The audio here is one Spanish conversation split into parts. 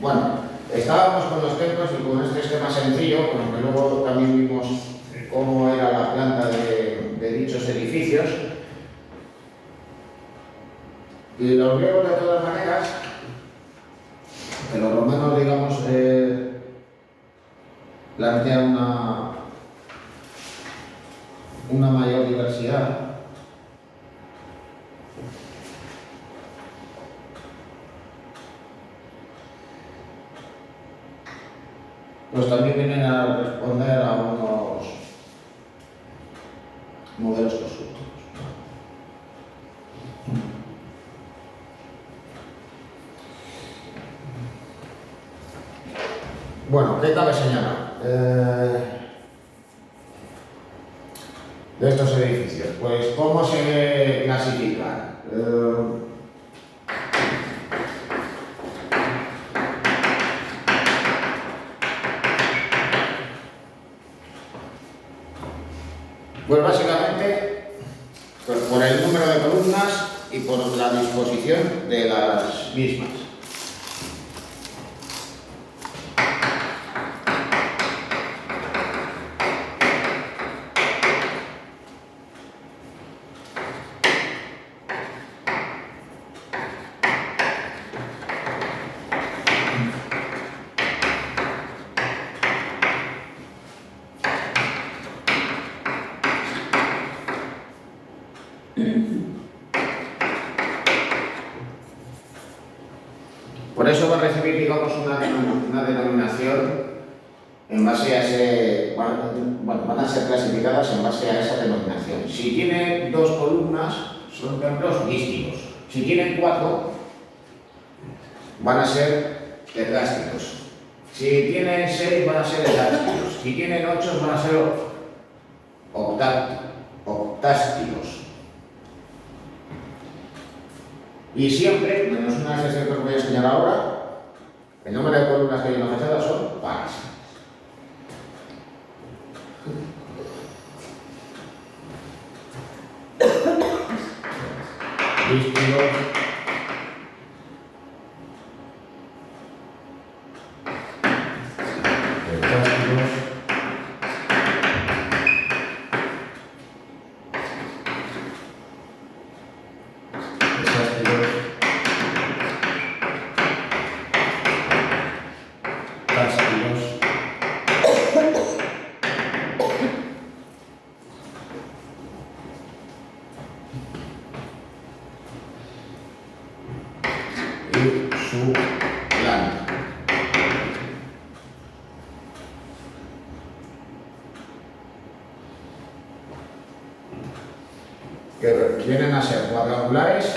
Bueno, estábamos con los templos y con este esquema sencillo, con el que luego también vimos cómo era la planta de dichos edificios. Y los griegos, de todas maneras, que los romanos, digamos, plantean una mayor diversidad. Pues también vienen a responder a unos modelos constructivos. Bueno, ¿qué cabe señalar de estos edificios? Pues, ¿cómo se clasifican? Pues básicamente por el número de columnas y por la disposición de las mismas. Por eso va a recibir, digamos, una denominación en base a ese... Bueno, van a ser clasificadas en base a esa denominación. Si tiene 2 columnas, son templos místicos. Si tienen 4, van a ser ergásticos. Si tienen 6, van a ser elásticos. Si tienen 8, van a ser octásticos. Y siempre, menos una excepción que os voy a enseñar ahora, el número de columnas que hay en la fachada son pares. Dísticos. Su planta. Que vienen a ser cuadrangulares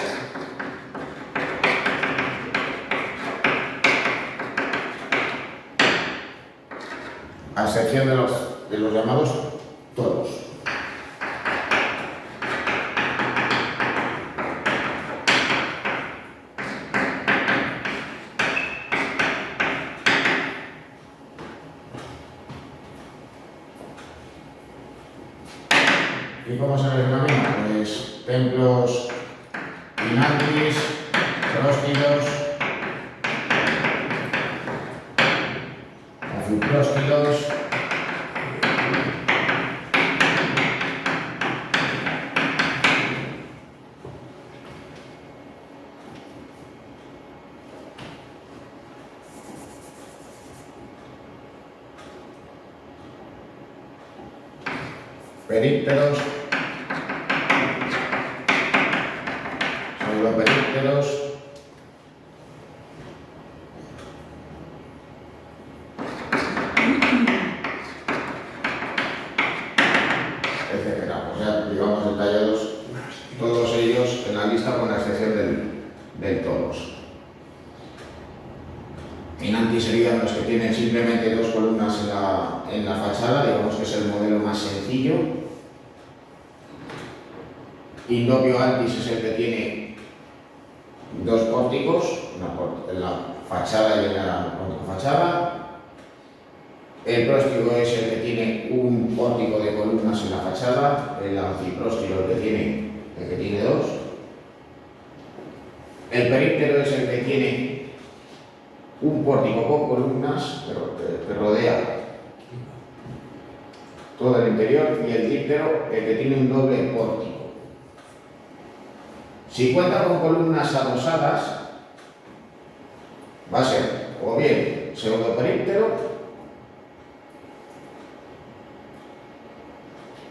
a excepción de los llamados toros. ¿Y cómo se les denomina? Pues templos inantis, próstilos, afipróstilos, perípteros, pseudoperípteros, etcétera. O sea, digamos detallados todos ellos en la lista con la excepción del toros. Inantis serían los que tienen simplemente 2 columnas en la fachada, digamos que es el modelo más sencillo. Indopio altis es el que tiene 2 pórticos, en la fachada y en la contrafachada. El próstigo es el que tiene un pórtico de columnas en la fachada, el anfipróstigo el que tiene 2. El períptero es el que tiene un pórtico con columnas que rodea todo el interior y el díptero el que tiene un doble pórtico. Si cuenta con columnas adosadas, va a ser o bien pseudoperíptero,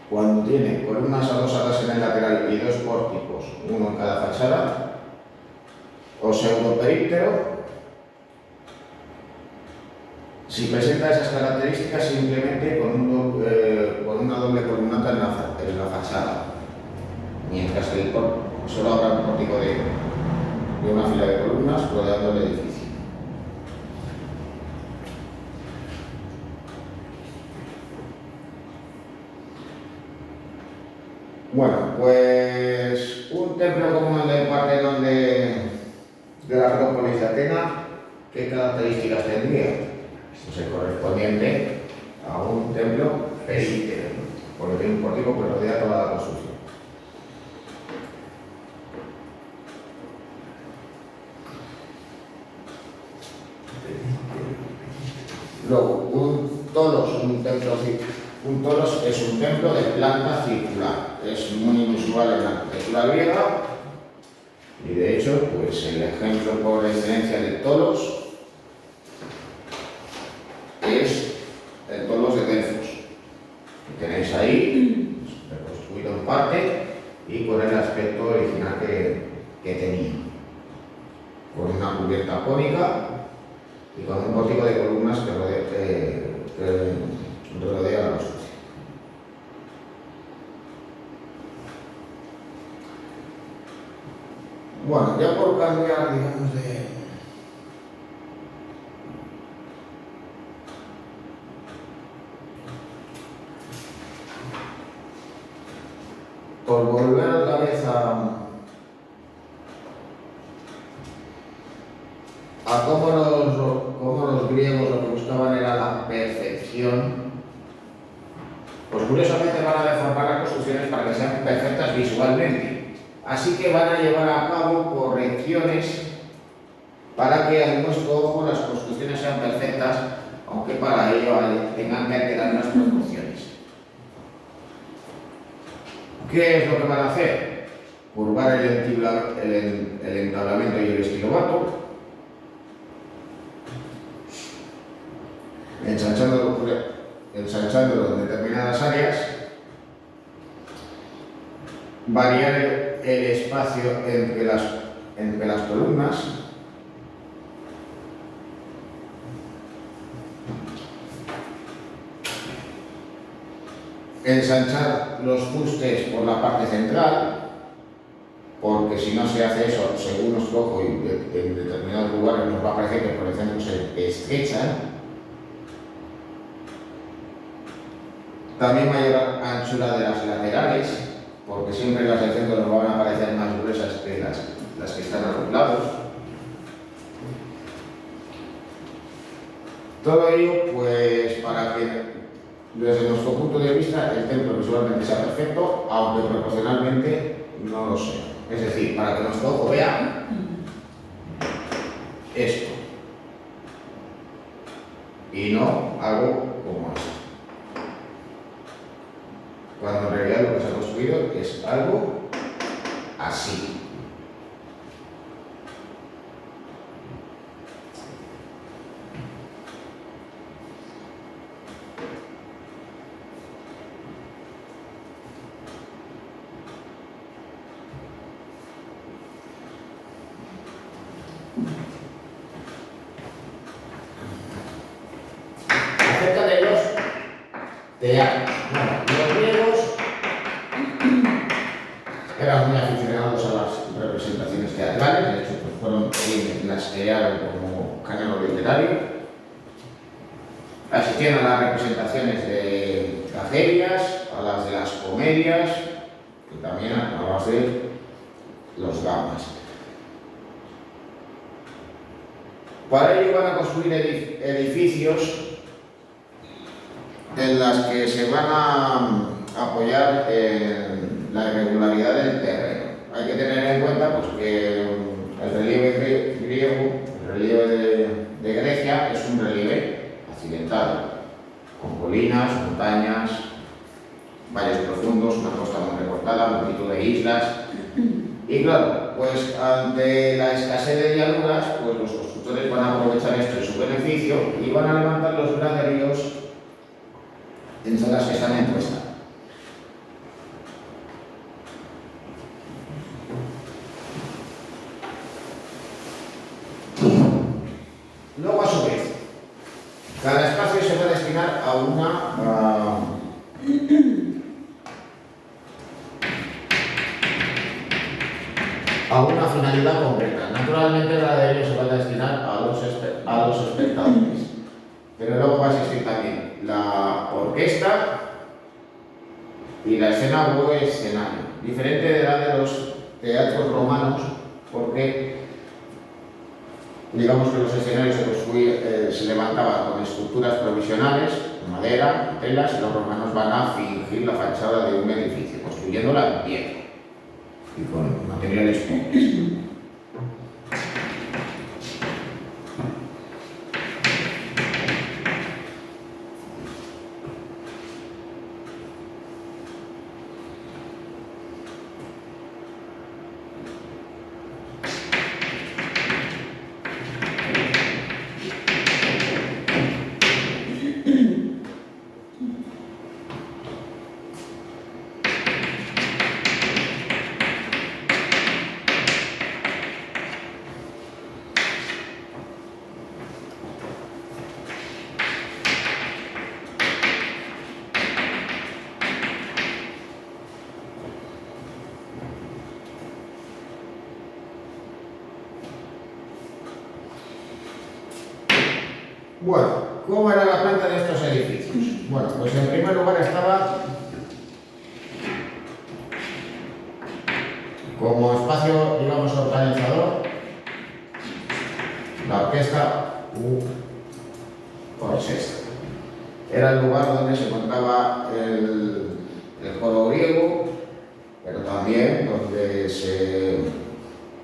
cuando tiene columnas adosadas en el lateral y dos pórticos, uno en cada fachada, o pseudoperíptero, si presenta esas características simplemente con una doble columnata en la fachada, mientras que solo habrá un pórtico de una fila de columnas rodeando el edificio. Bueno, pues un templo como el del Partenón de la Acrópolis de Atenas, ¿qué características tendría? Pues el correspondiente a un templo períptero, porque tiene un pórtico que rodea toda la construcción. Luego, un tolos es un templo de planta circular. Es muy inusual en la arquitectura griega y de hecho, pues el ejemplo por excelencia de tolos es el tolos de Delfos, que tenéis ahí, reconstruido en parte y con el aspecto original que tenía, con una cubierta cónica y con un pórtico de columnas que rodea la construcción. Bueno, ya por cambiar, digamos, por volver otra vez a cómo los griegos lo que buscaban era la perfección, pues curiosamente van a deformar las construcciones para que sean perfectas visualmente. Así que van a llevar a cabo correcciones para que a nuestro ojo las construcciones sean perfectas, aunque para ello tengan que alterar las proporciones. ¿Qué es lo que van a hacer? Curvar el entablamento y el estilobato, ensanchándolo en determinadas áreas, variar el espacio entre las columnas, ensanchar los fustes por la parte central, porque si no se hace eso, según nuestro ojo y en determinados lugares nos va a parecer que por el centro se estrechan. También mayor anchura de las laterales, porque siempre las del centro nos van a parecer más gruesas que las que están a los lados. Todo ello, pues, para que desde nuestro punto de vista el templo visualmente sea perfecto, aunque proporcionalmente no lo sea. Es decir, para que nuestro ojo vea esto y no algo como esto, cuando en realidad lo que se ha construido es algo así. Acerca de los teatros. Bueno, los griegos eran muy aficionados a las representaciones teatrales, de hecho pues fueron quienes las crearon como canon literario. Asistían a las representaciones de tragedias, a las de las comedias y también a las de los dramas. Para ello van a construir edificios en las que se van a apoyar en la irregularidad del terreno. Hay que tener en cuenta pues, que el relieve griego, el relieve de Grecia es un relieve accidentado, con colinas, montañas, valles profundos, una costa muy recortada, multitud de islas. Y claro, pues ante la escasez de llanuras, pues los constructores van a aprovechar esto en su beneficio y van a levantar los graderíos en zonas que están en cuesta. Luego, a su vez, cada espacio se va a destinar a una finalidad concreta. Naturalmente, el graderío se va a destinar a los espectadores, pero luego va a existir también la orquesta y la escena o escenario, diferente de la de los teatros romanos, porque digamos que los escenarios se levantaban con estructuras provisionales, madera, telas, y los romanos van a fingir la fachada de un edificio, construyéndola en piedra y con materiales pobres. Bueno, ¿cómo era la planta de estos edificios? Bueno, pues en primer lugar estaba como espacio, digamos, organizador, la orquesta orquesta. Era el lugar donde se encontraba el coro griego, pero también donde se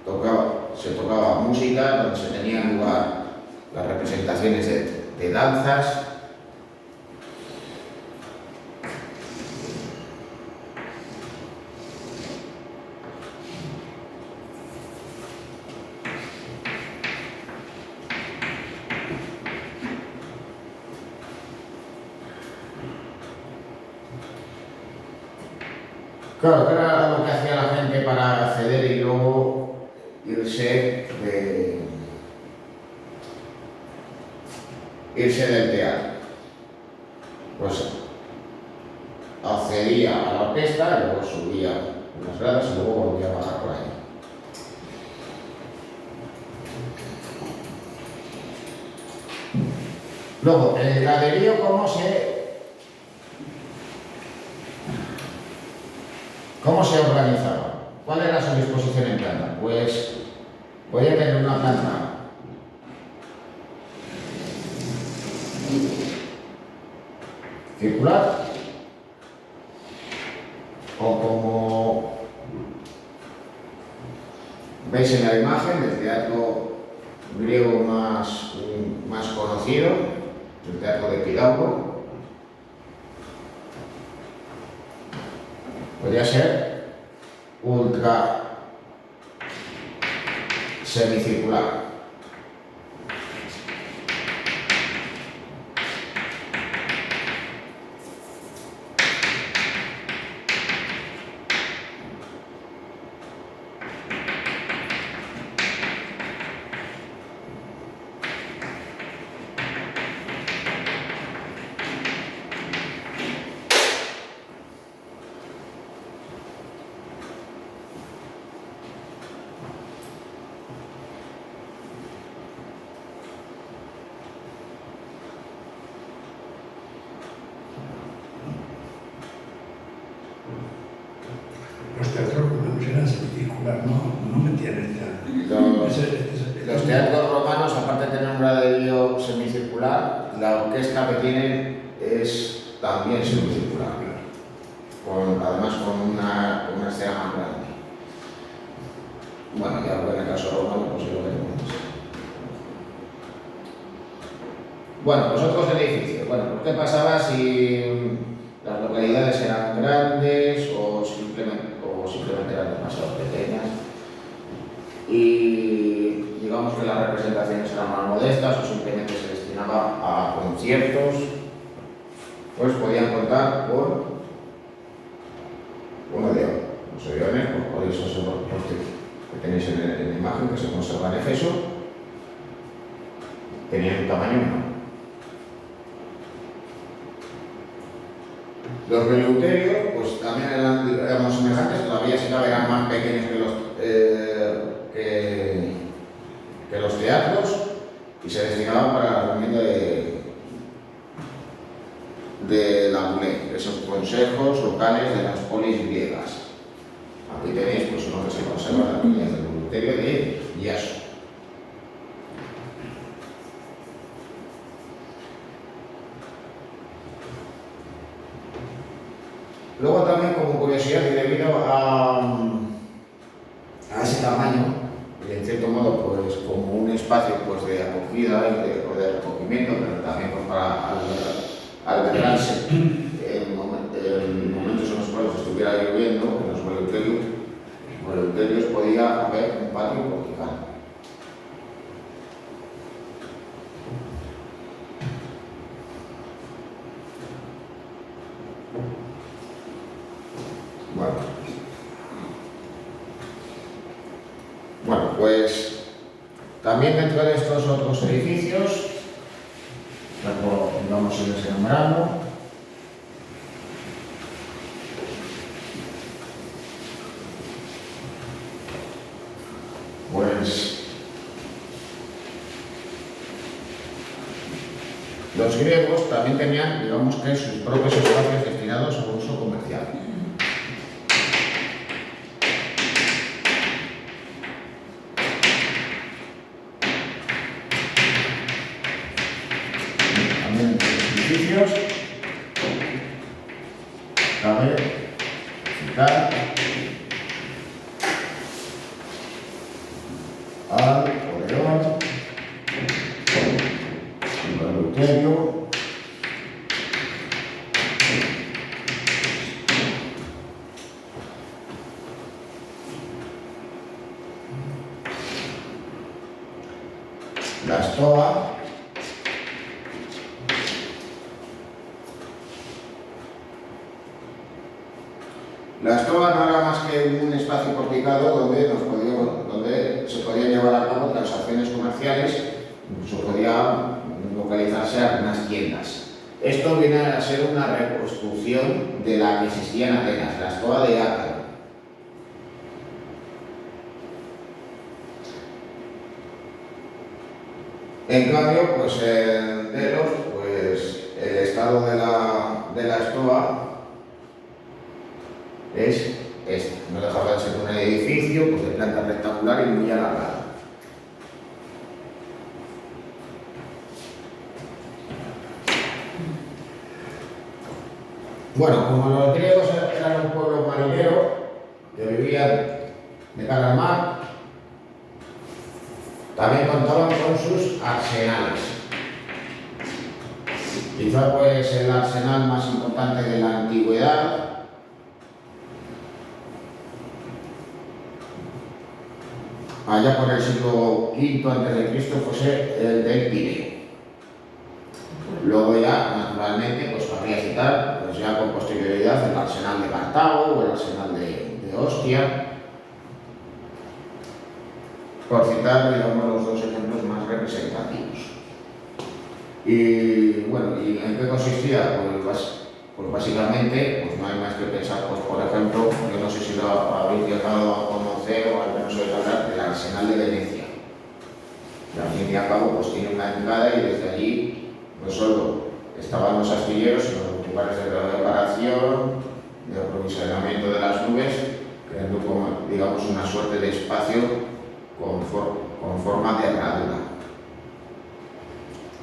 tocaba música, donde se tenían lugar las representaciones de danzas. Claro, que era lo que hacía la gente para acceder y luego irse del teatro. Pues accedía a la orquesta, luego subía unas gradas y luego volvía a bajar por ahí. Luego, el graderío, ¿cómo se organizaba? ¿Cuál era su disposición en planta? Pues voy a tener una planta circular, o como veis en la imagen, el teatro griego más conocido, el teatro de Epidauco, podría ser ultra semicircular. Los teatros romanos eran semicircular, no metían el teatro. Los teatros romanos, aparte de tener un graderío semicircular, la orquesta que tienen es también semicircular, además con una escena más grande. Bueno, ya en el caso romano, pues lo veremos. Bueno, pues otros edificios. Bueno, pues ¿qué pasaba si las localidades eran grandes o simplemente eran demasiado pequeñas? Y digamos que las representaciones eran más modestas o simplemente se destinaba a conciertos, pues podían contar con un odeón. Los odeones, pues podéis observar que tenéis en la imagen que se conserva en Efeso, tenían un tamaño menor. Los veleuterios, pues también eran semejantes, todavía si cabe eran más pequeños que los teatros y se destinaban para la reunión de la UNE, esos consejos locales de las polis griegas. Aquí tenéis pues, uno que se conserva en la línea del veleuterio de Iaso. Luego también, como curiosidad y debido a ese tamaño, y en cierto modo pues como un espacio pues, de acogida o de recogimiento, pero también pues, para albergarse en momentos en los cuales estuviera lloviendo, en los veleuterios podía haber un patio porticado. Bueno, pues también dentro de estos otros edificios, vamos a irles enumerando. Pues los griegos también tenían, digamos que sus propios espacios destinados a uso comercial. Cabe citar al Odeón, el veleuterio, la Stoa, la Stoa no era más que un espacio porticado donde se podían llevar a cabo transacciones comerciales, incluso podía localizarse algunas tiendas. Esto viene a ser una reconstrucción de la que existía en Atenas, la Stoa de Ácaro. En cambio, pues en Delos, pues el estado de la Stoa es este, no dejaba de ser un edificio pues, de planta rectangular y muy alargada. Bueno, como los griegos eran un pueblo marinero que vivían de cara al mar, también contaban con sus arsenales. Quizá pues el arsenal más importante de la antigüedad allá por el siglo V a.C. fuese el del Pireo. Luego ya, naturalmente, pues cabría citar, pues ya con posterioridad, el arsenal de Cartago o el arsenal de Ostia, por citar, digamos, los dos ejemplos más representativos. Y bueno, ¿y en qué consistía? Pues básicamente, pues no hay más que pensar, pues por ejemplo, yo no sé si lo habéis llegado a conocer o al menos oír hablar del Arsenal de Venecia. Y al fin y al cabo, pues tiene una entrada y desde allí no solo estaban los astilleros, sino los lugares de preparación, de aprovisionamiento de las nubes, creando como, digamos, una suerte de espacio con forma de herradura.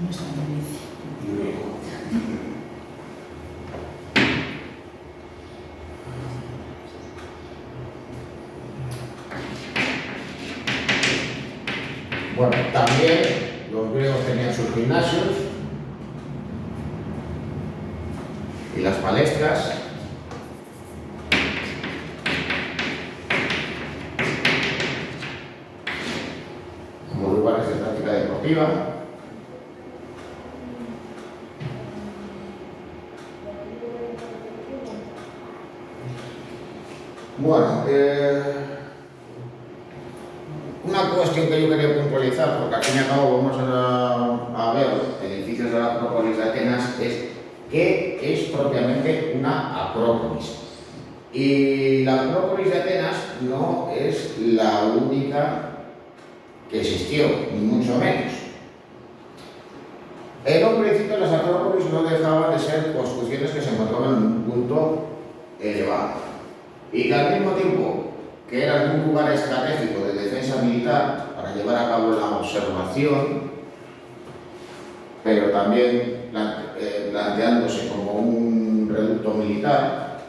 No está en Venecia. Bueno, también los griegos tenían sus gimnasios, Y las palestras como lugares de práctica deportiva. Bueno, una cuestión que yo quería puntualizar, porque al fin y al cabo vamos a ver edificios de la Acrópolis de Atenas, es qué es propiamente una acrópolis. Y la Acrópolis de Atenas no es la única que existió, ni mucho menos. En un principio las acrópolis no dejaban de ser construcciones que se encontraban en un punto elevado y que al mismo tiempo que eran un lugar estratégico de defensa militar para llevar a cabo la observación, pero también planteándose como un reducto militar,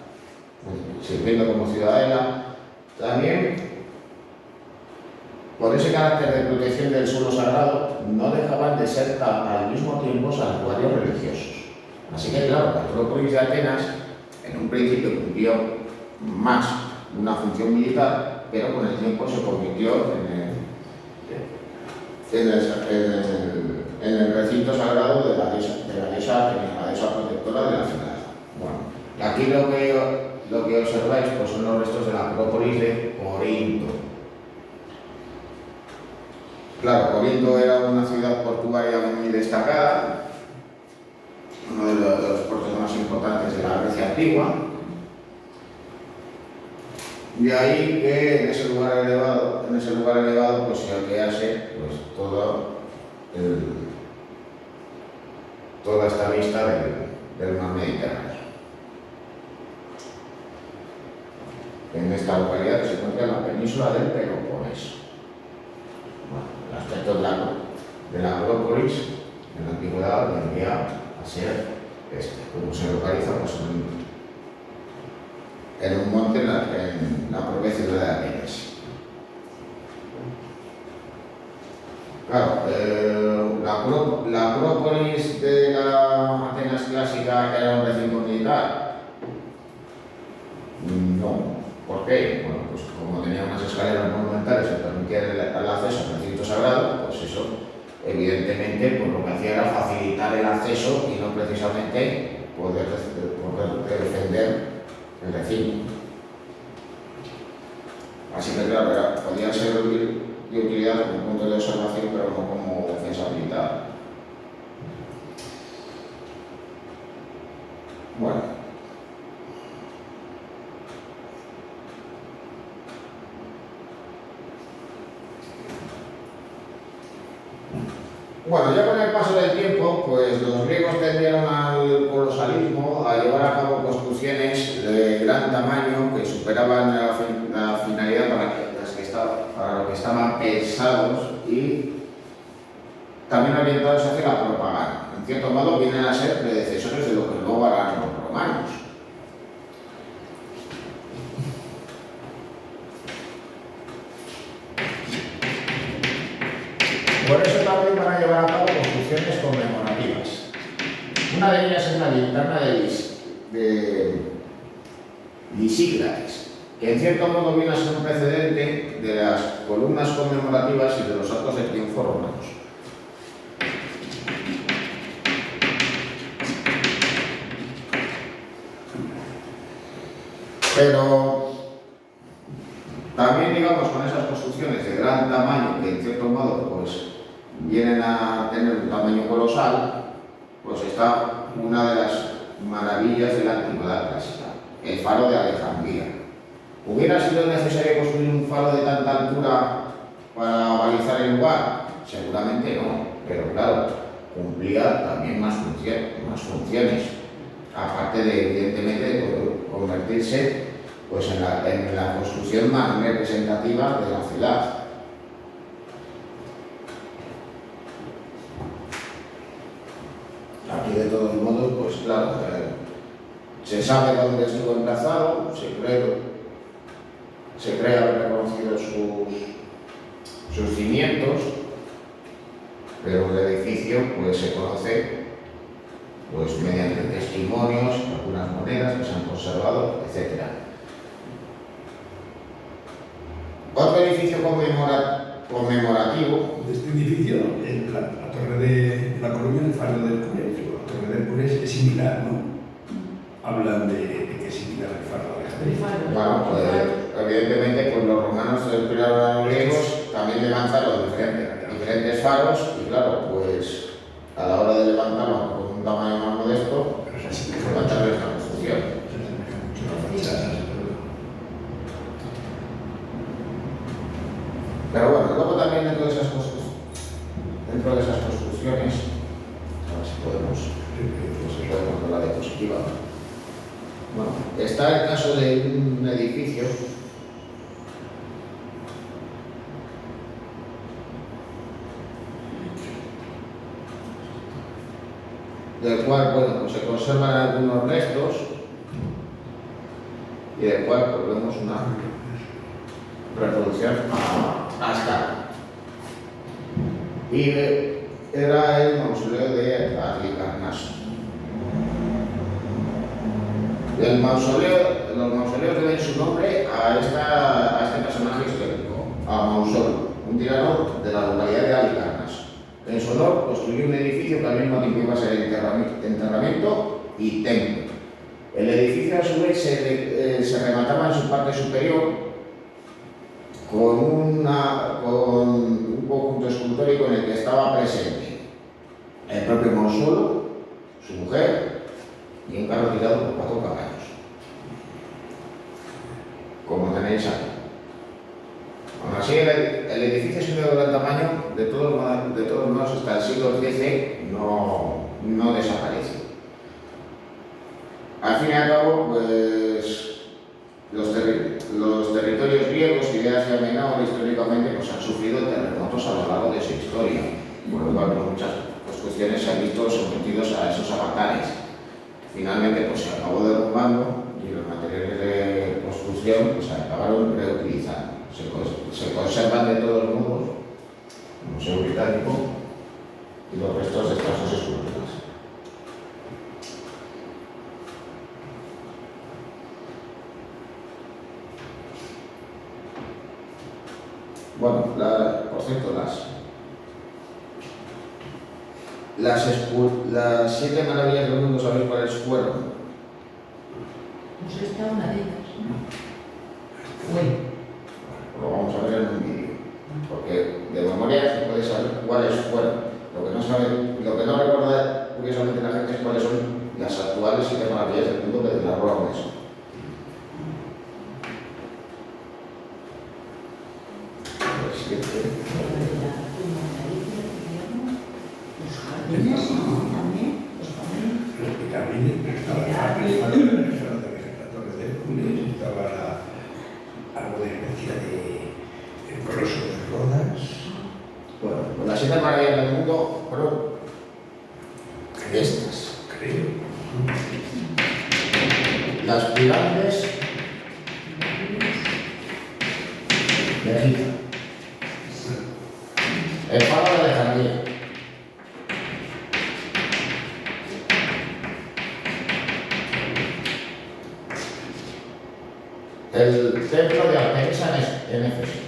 sirviendo como ciudadela, también por ese carácter de protección del suelo sagrado no dejaban de ser al mismo tiempo santuarios religiosos. Así que claro, la Acrópolis de Atenas en un principio cumplió más una función militar, pero con el tiempo se convirtió en el recinto sagrado de la diosa protectora de la ciudad. Bueno, aquí lo que observáis pues son los restos de la Acrópolis de Corinto. Claro, Corinto era una ciudad portuaria muy destacada, uno de los puertos más importantes de la Grecia antigua. De ahí que en ese lugar elevado pues se alquease pues, toda esta vista del mar Mediterráneo. En esta localidad que se encuentra en la península del Peloponeso. Bueno, el aspecto de la Acrópolis en la antigüedad vendría a ser como se localiza pues, en un monte en la propia ciudad de Atenas. Claro, la Acrópolis de la Atenas clásica era un recinto militar. No. ¿Por qué? Bueno, pues como tenía unas escaleras monumentales que permitían el acceso al recinto sagrado, pues eso, evidentemente, pues lo que hacía era facilitar el acceso y no precisamente poder defender el recinto. Así que claro, podía ser de utilidad como punto de observación, pero no como defensa militar. Bueno. Bueno, ya con el paso del tiempo, pues los griegos tendieron al colosalismo, a llevar a cabo construcciones de gran tamaño que superaban la finalidad para lo que estaban pensados y también orientados hacia la propaganda. En cierto modo vienen a ser predecesores de lo que luego harán los romanos. Por eso también van a llevar a cabo construcciones conmemorativas. Una de ellas es la linterna de Lisícrates, que en cierto modo viene a ser un precedente de las columnas conmemorativas y de los actos de triunfo romanos. Pero también, digamos, con esas construcciones de gran tamaño, que en cierto modo pues, vienen a tener un tamaño colosal, pues está una de las maravillas de la antigüedad clásica, el faro de Alejandría. ¿Hubiera sido necesario construir un faro de tanta altura para balizar el lugar? Seguramente no, pero claro, cumplía también más funciones, aparte de, evidentemente, de convertirse pues, en la construcción más representativa de la ciudad. Aquí, de todos modos, pues claro, se sabe dónde estuvo emplazado, se cree haber reconocido sus cimientos, pero el edificio pues, se conoce pues mediante testimonios, algunas monedas que se han conservado, etc. Otro edificio conmemorativo. Este edificio, la torre de la Coruña, el faro del Cures, la torre del Cures es similar, ¿no? Hablan de que es similar al faro de Alejandría. Bueno, pues evidentemente pues los romanos se inspiraron a los griegos, también levantaron diferentes faros y claro, pues a la hora de levantarlo con un tamaño más modesto, levantar esta construcción. Pero bueno, luego también dentro de esas construcciones, a ver si podemos ver la diapositiva. Bueno, está el caso de un edificio del cual, bueno, pues se conservan algunos restos y del cual pues, vemos una reproducción a escala. Y era el mausoleo de Halicarnaso. Los mausoleos deben su nombre a este personaje histórico, a Mausolo, un tirano de la localidad de Halicarnaso. En su honor construyó un edificio que al mismo tiempo iba a ser enterramiento y templo. El edificio a su vez se remataba en su parte superior con un conjunto escultórico en el que estaba presente el propio Mausolo, su mujer y un carro tirado por 4 caballos, como tenéis aquí. Aún así, el edificio es un de gran tamaño, de todos modos hasta el siglo XIII no desaparece. Al fin y al cabo, pues los territorios griegos y de Asia Menor históricamente pues, han sufrido terremotos a lo largo de su historia, por lo cual pues, muchas cuestiones se han visto sometidos a esos avatares. Finalmente pues, se acabó derrumbando y los materiales de construcción pues, se acabaron reutilizando. Se conservan de todos modos el Museo Británico y los restos de estas dos esculturas. Bueno, por cierto, las 7 maravillas del mundo, ¿sabéis cuáles fueron? Pues esta es una de ellas, ¿no? Fue. Lo vamos a ver en un vídeo, porque de memoria se puede saber cuáles fueron. Lo que no recuerda curiosamente la gente es cuáles son las actuales 7 maravillas del mundo que declaró eso. Algo de especie de coloso de Rodas. Bueno, pues las 7 maravillas del mundo fueron estas. Creo. Las pirámides de Egipto. El faro de Alejandría. El templo de Artemisa en Éfeso.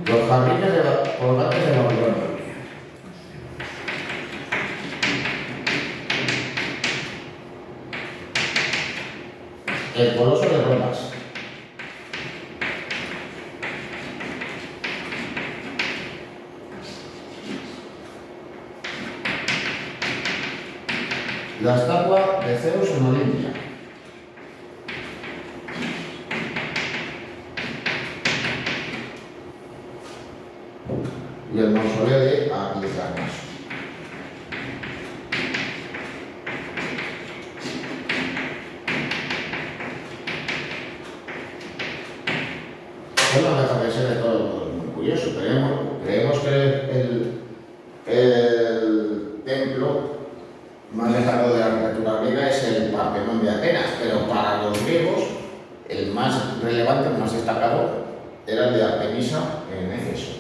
Los jardines colgantes de Babilonia. El coloso de Rodas. La estatua de Zeus en Olimpia. Y el mausoleo de Halicarnaso. Bueno, no deja de ser de todo muy curioso. Creemos que el templo más lejano de la arquitectura griega es el Partenón de Atenas, pero para los griegos el más relevante, el más destacado, era el de Artemisa en Éfeso.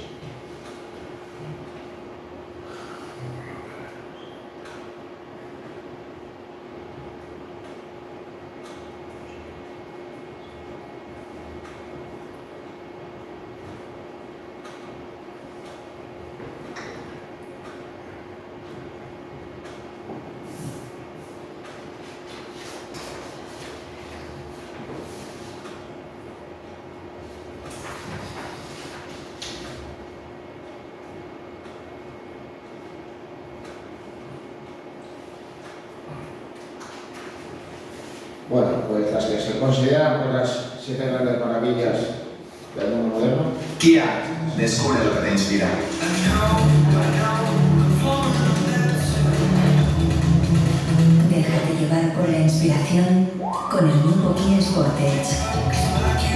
Bueno, pues las que se consideran pues, las 7 grandes maravillas del mundo moderno. Kia, descubre lo que te inspira. Déjate llevar por la inspiración con el nuevo Kia Sportage.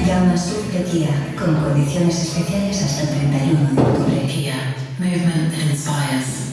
Gama SUV de Kia, con condiciones especiales hasta el 31 de octubre. Kia, movement that inspires.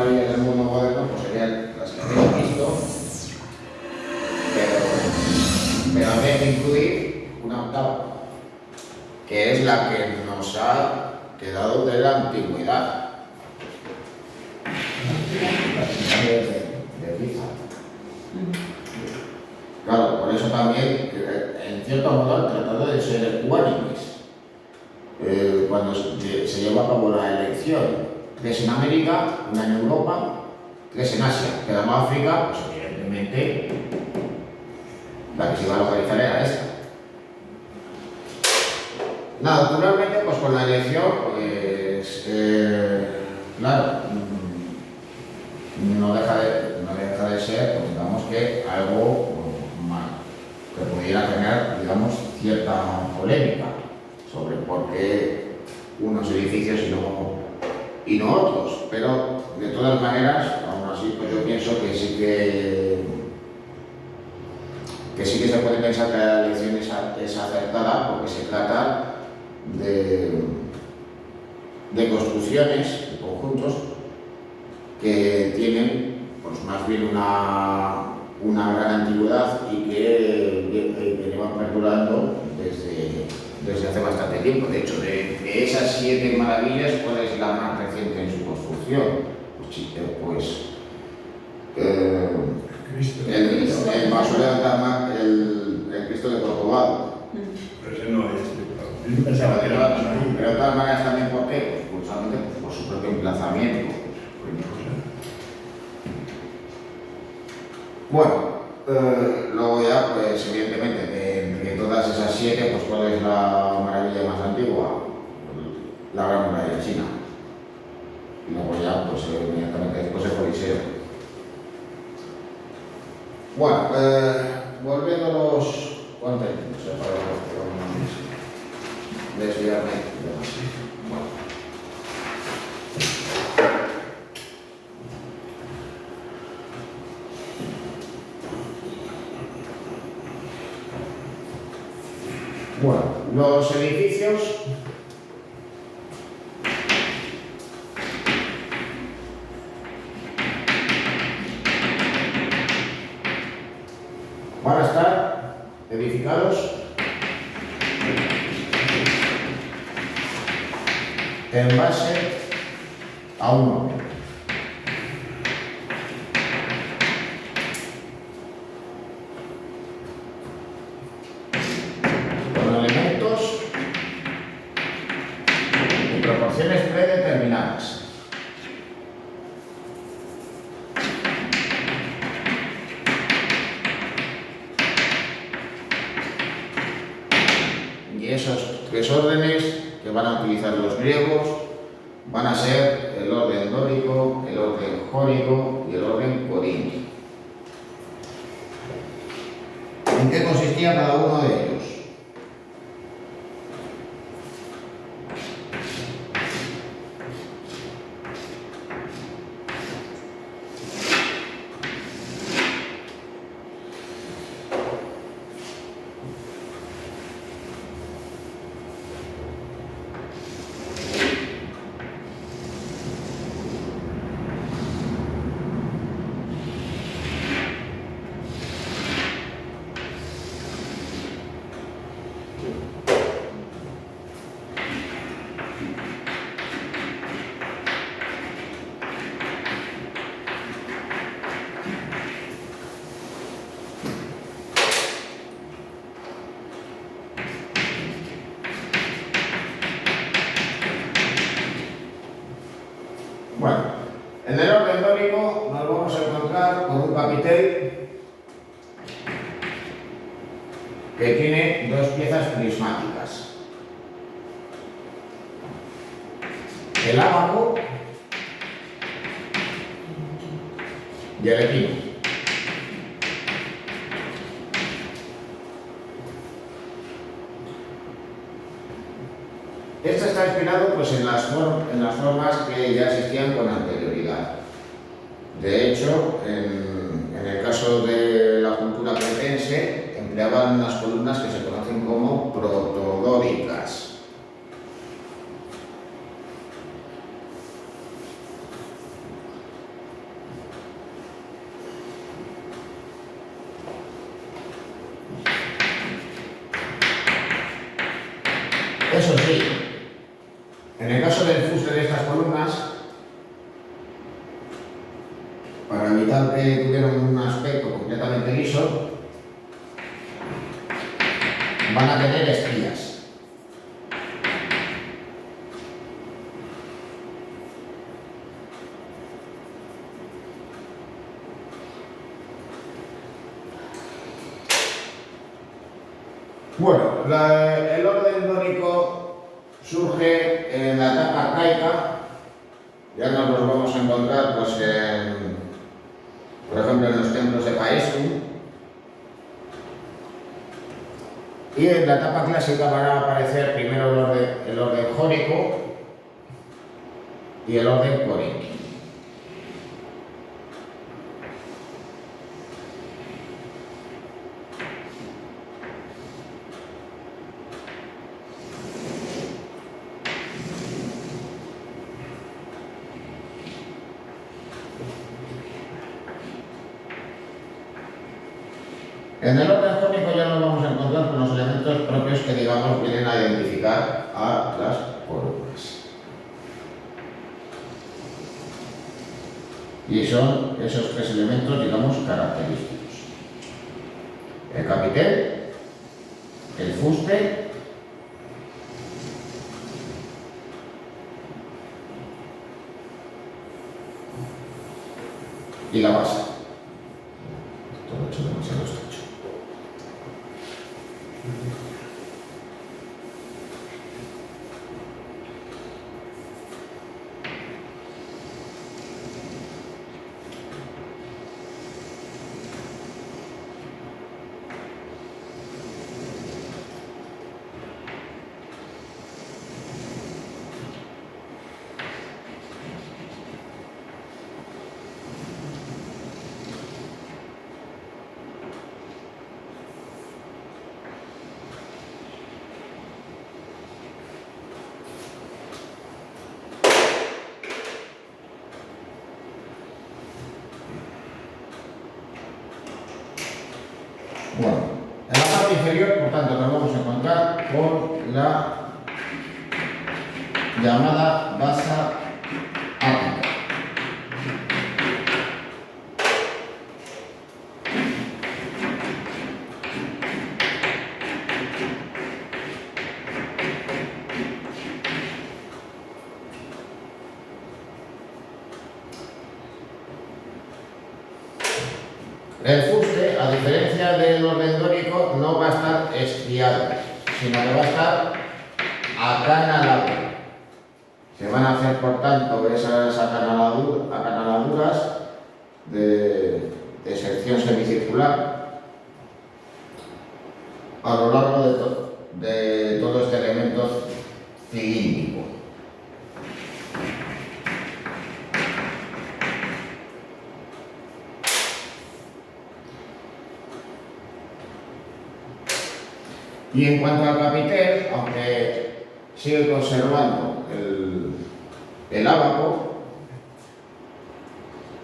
maravillas del mundo moderno pues serían las que habéis visto, pero habría que incluir una octava, que es la que nos ha quedado de la antigüedad. Las pirámides de Giza. Claro, por eso también, en cierto modo, han tratado de ser ecuánimes. Cuando se lleva a cabo la elección, 3 en América, 1 en Europa, 3 en Asia. Quedamos África, pues evidentemente la que se iba a localizar era esta. Naturalmente, pues con la elección, pues claro, no deja de ser, pues, digamos que algo que pudiera tener, digamos, cierta polémica sobre por qué unos edificios y no otros, pero de todas maneras, aún así, pues yo pienso que sí que se puede pensar que la elección es acertada, porque se trata de construcciones, de conjuntos que tienen pues más bien una gran antigüedad y que llevan perdurando desde hace bastante tiempo. De hecho, de esas 7 maravillas, ¿cuál es la más reciente en su construcción? El mausoleo el Cristo de Corcovado. Pero ese no es. Pero de todas maneras también, ¿por qué? Pues justamente por su propio emplazamiento. Bueno, luego ya, pues evidentemente, de todas esas 7, pues ¿cuál es la maravilla más antigua? La Gran Muralla de China. Y luego ya, pues inmediatamente después el Coliseo. Bueno, volviendo a los... ¿Cuánto hay? No sé, para desviarme. Bueno. Bueno, los edificios van a estar edificados en base a un orden. Con elementos y proporciones predeterminadas. Y esos tres órdenes que van a utilizar los griegos van a ser el orden dórico, el orden jónico y el orden corintio. ¿En qué consistía cada uno de ellos? Bueno, en el orden dórico nos vamos a encontrar con un capitel que tiene dos piezas prismáticas. El ábaco y el equino. Este está inspirado pues, en las formas que ya existían con anterioridad. De hecho, en el caso de la cultura cretense, empleaban unas columnas que se conocen como protodóricas. Eso sí, en el caso del fuste de estas columnas, para evitar que tuvieran un aspecto completamente liso, van a tener estrías. Bueno, el orden dórico surge en la etapa arcaica. Ya nos los vamos a encontrar, pues, por ejemplo, en los templos de Paestum. Y en la etapa clásica van a aparecer primero el orden jónico y el orden corintio. En el orden jónico ya nos vamos a encontrar con los elementos propios que, digamos, vienen a identificar a las columnas. Y son esos tres elementos, digamos, característicos. El capitel, el fuste y la base. Todo hecho demasiado estrecho. Bueno, en la parte inferior, por tanto, nos vamos a encontrar con la llamada basa ática. El fuste, a diferencia del orden dórico, no va a estar estriado, sino que va a estar acanalado. Se van a hacer, por tanto, esas acanaladuras de sección semicircular a lo largo de todo este elemento cilíndrico. Y en cuanto al capitel, aunque sigue conservando el ábaco,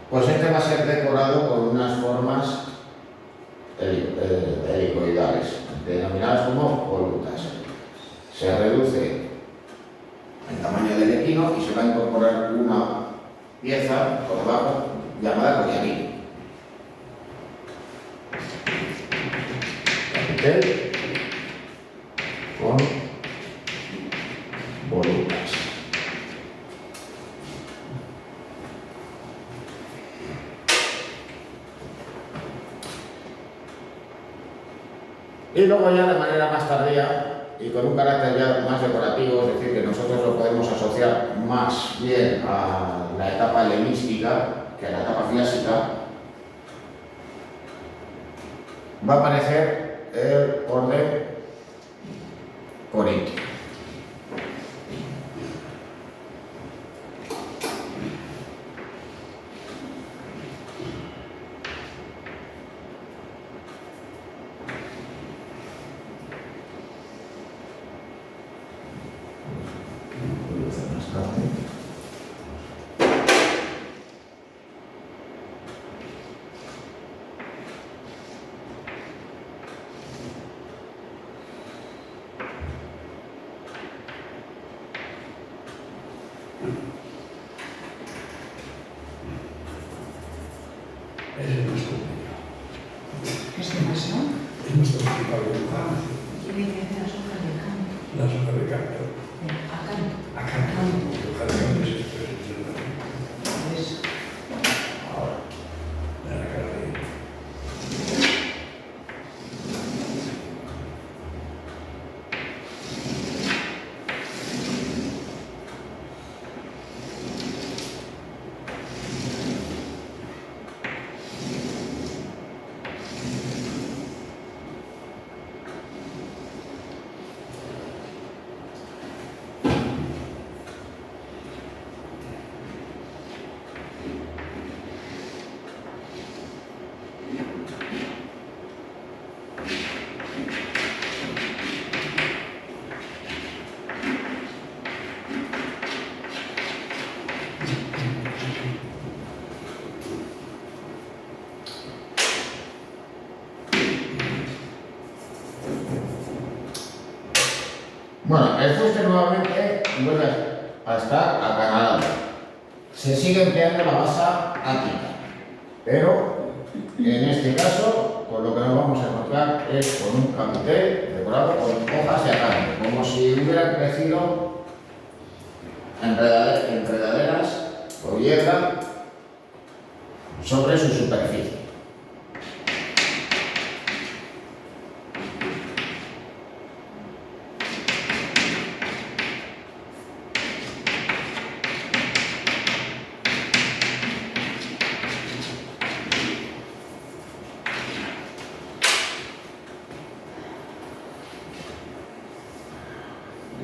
pues este va a ser decorado con unas formas helicoidales, denominadas como volutas. Se reduce el tamaño del equino y se va a incorporar una pieza por debajo llamada collanillo. Capitel con volutas. Y luego ya de manera más tardía y con un carácter ya más decorativo, es decir, que nosotros lo podemos asociar más bien a la etapa helenística que a la etapa clásica, va a aparecer el orden corintio. Ese es nuestro brillo. ¿Este más, no? Es nuestro principal dibujante. ¿Qué viene de las hojas de canto? Las hojas de canto. A canto. A canto. Hojas de canto es esto. Pues, Ahora. De la cara de... Bueno, el fuste nuevamente vuelve a estar acanalado. Se sigue empleando la basa ática, pero en este caso, con lo que nos vamos a encontrar es con un capitel decorado con hojas de acanto, como si hubieran crecido enredaderas o hierba sobre su superficie.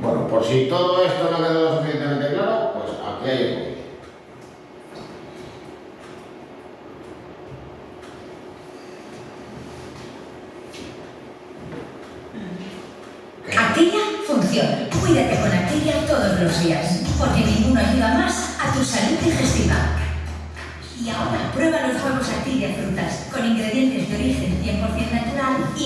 Bueno, por si todo esto no quedó suficientemente claro, pues aquí hay el código. Activia funciona. Cuídate con Activia todos los días, porque ninguno ayuda más a tu salud digestiva. Y ahora prueba los huevos Activia Frutas, con ingredientes de origen 100% natural y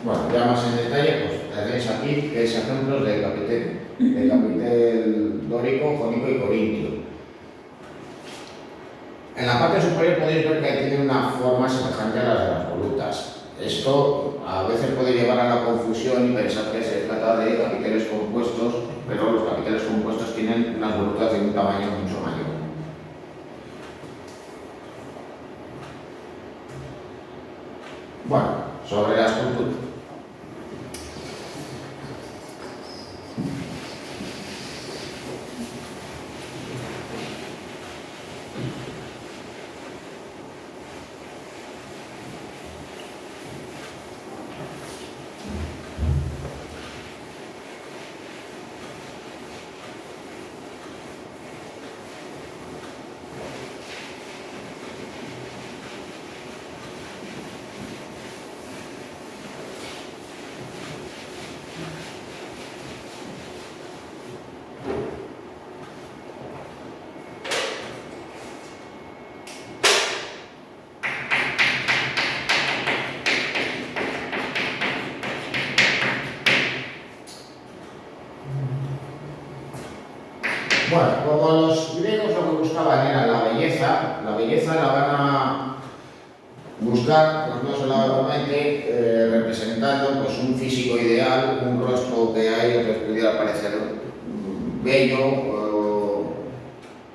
Bueno, ya más en detalle, pues tenéis aquí tres ejemplos de capitel dórico, jónico y corintio. En la parte superior podéis ver que tiene una forma semejante a las de las volutas. Esto a veces puede llevar a la confusión y pensar que se trata de capiteles compuestos, pero los capiteles compuestos tienen unas volutas de un tamaño mucho mayor. Bueno, sobre la escultura. Bueno, como los griegos lo que buscaban era la belleza la van a buscar, pues no solamente representando pues, un físico ideal, un rostro que a ellos les pudiera parecer bello,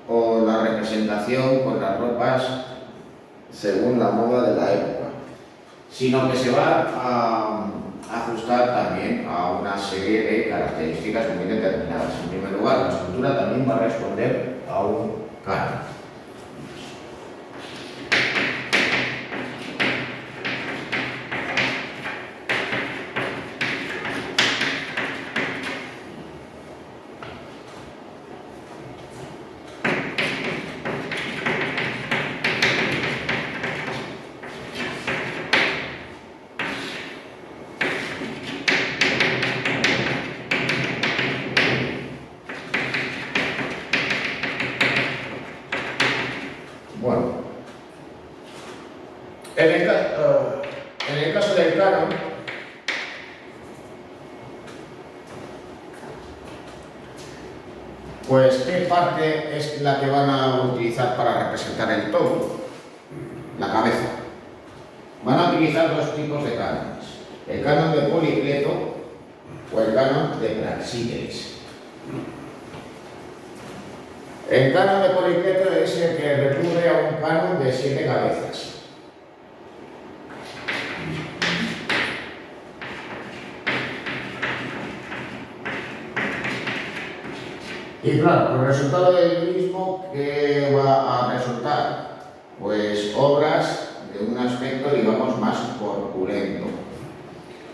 o la representación con las ropas según la moda de la época, sino que se va a ajustar también a una serie de características muy determinadas. En primer lugar, la escultura también va a responder a un canon. Bueno, en el caso del canon, pues ¿qué parte es la que van a utilizar para representar el todo? La cabeza. Van a utilizar dos tipos de cánones, el canon de Policleto o el canon de Praxíteles. El canon de Policleto es el que recurre a un canon de 7 cabezas. Y claro, el resultado del mismo, ¿qué va a resultar? Pues obras de un aspecto, digamos, más corpulento.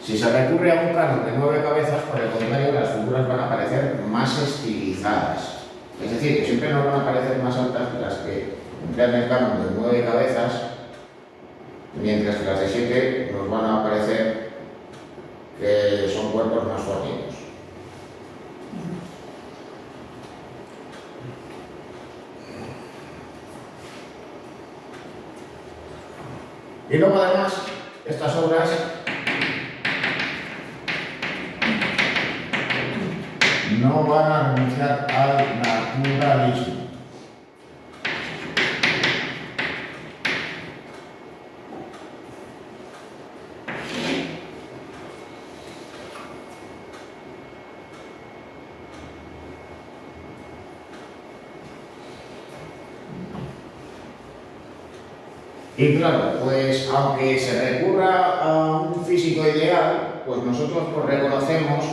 Si se recurre a un canon de 9 cabezas, por el contrario, las figuras van a parecer más estilizadas. Es decir, que siempre nos van a parecer más altas que las que emplean el canon de 9 cabezas, mientras que las de 7 nos van a parecer que son cuerpos más fornidos. Y luego además, estas obras no van a renunciar al naturalismo. Y claro, pues aunque se recurra a un físico ideal, pues nosotros pues, reconocemos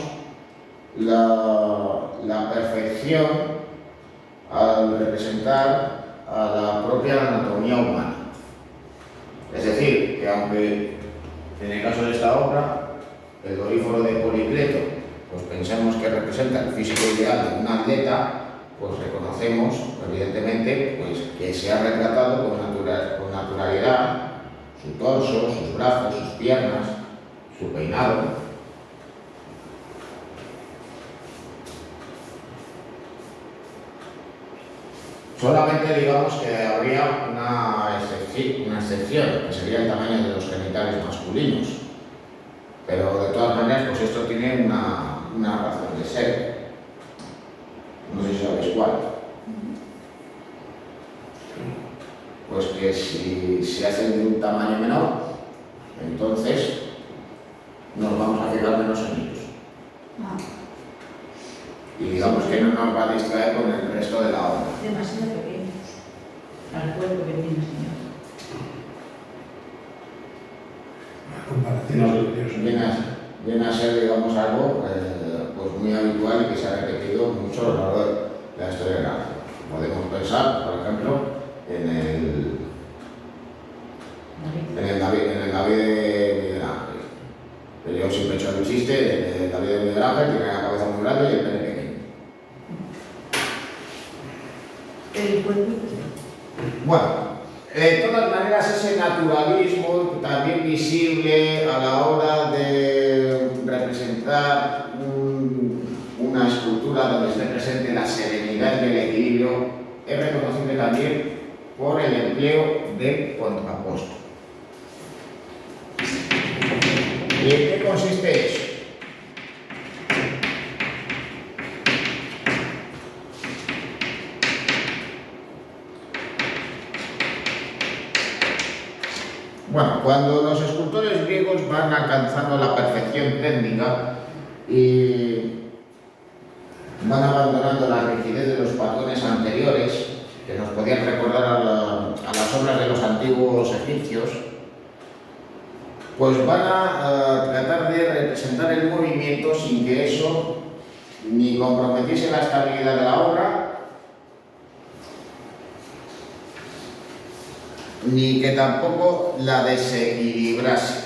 la perfección al representar a la propia anatomía humana. Es decir, que aunque en el caso de esta obra, el Doríforo de Policleto, pues pensemos que representa el físico ideal de un atleta, pues reconocemos, evidentemente, pues, que se ha retratado con naturalidad su torso, sus brazos, sus piernas, su peinado. Solamente digamos que habría una excepción, que sería el tamaño de los genitales masculinos. Pero esto tiene una razón de ser. No sé si sabéis cuál. Pues que si se hacen de un tamaño menor, entonces nos vamos a fijar menos en ellos. Ah, Y digamos que no nos va a distraer con el resto de la obra. demasiado pequeños al cuerpo que tiene el Señor. La comparación Viene a ser, digamos, algo pues muy habitual y que se ha repetido mucho a lo largo de la historia del arte. Podemos pensar, por ejemplo, en el David de Miguel Ángel. Pero yo siempre he hecho el chiste de David de Miguel Ángel, tiene la cabeza muy grande y el pene pequeño. El cuerpo. Bueno, de todas maneras ese naturalismo también visible a la hora de representar una escultura donde esté presente la serenidad y el equilibrio es reconocible también por el empleo del contrapuesto. ¿Y en qué consiste eso? Bueno, cuando los escultores griegos van alcanzando la perfección técnica y van abandonando la rigidez de los patrones anteriores que nos podían recordar a las obras de los antiguos egipcios, pues van a tratar de representar el movimiento sin que eso ni comprometiese la estabilidad de la obra, ni que tampoco la desequilibrase.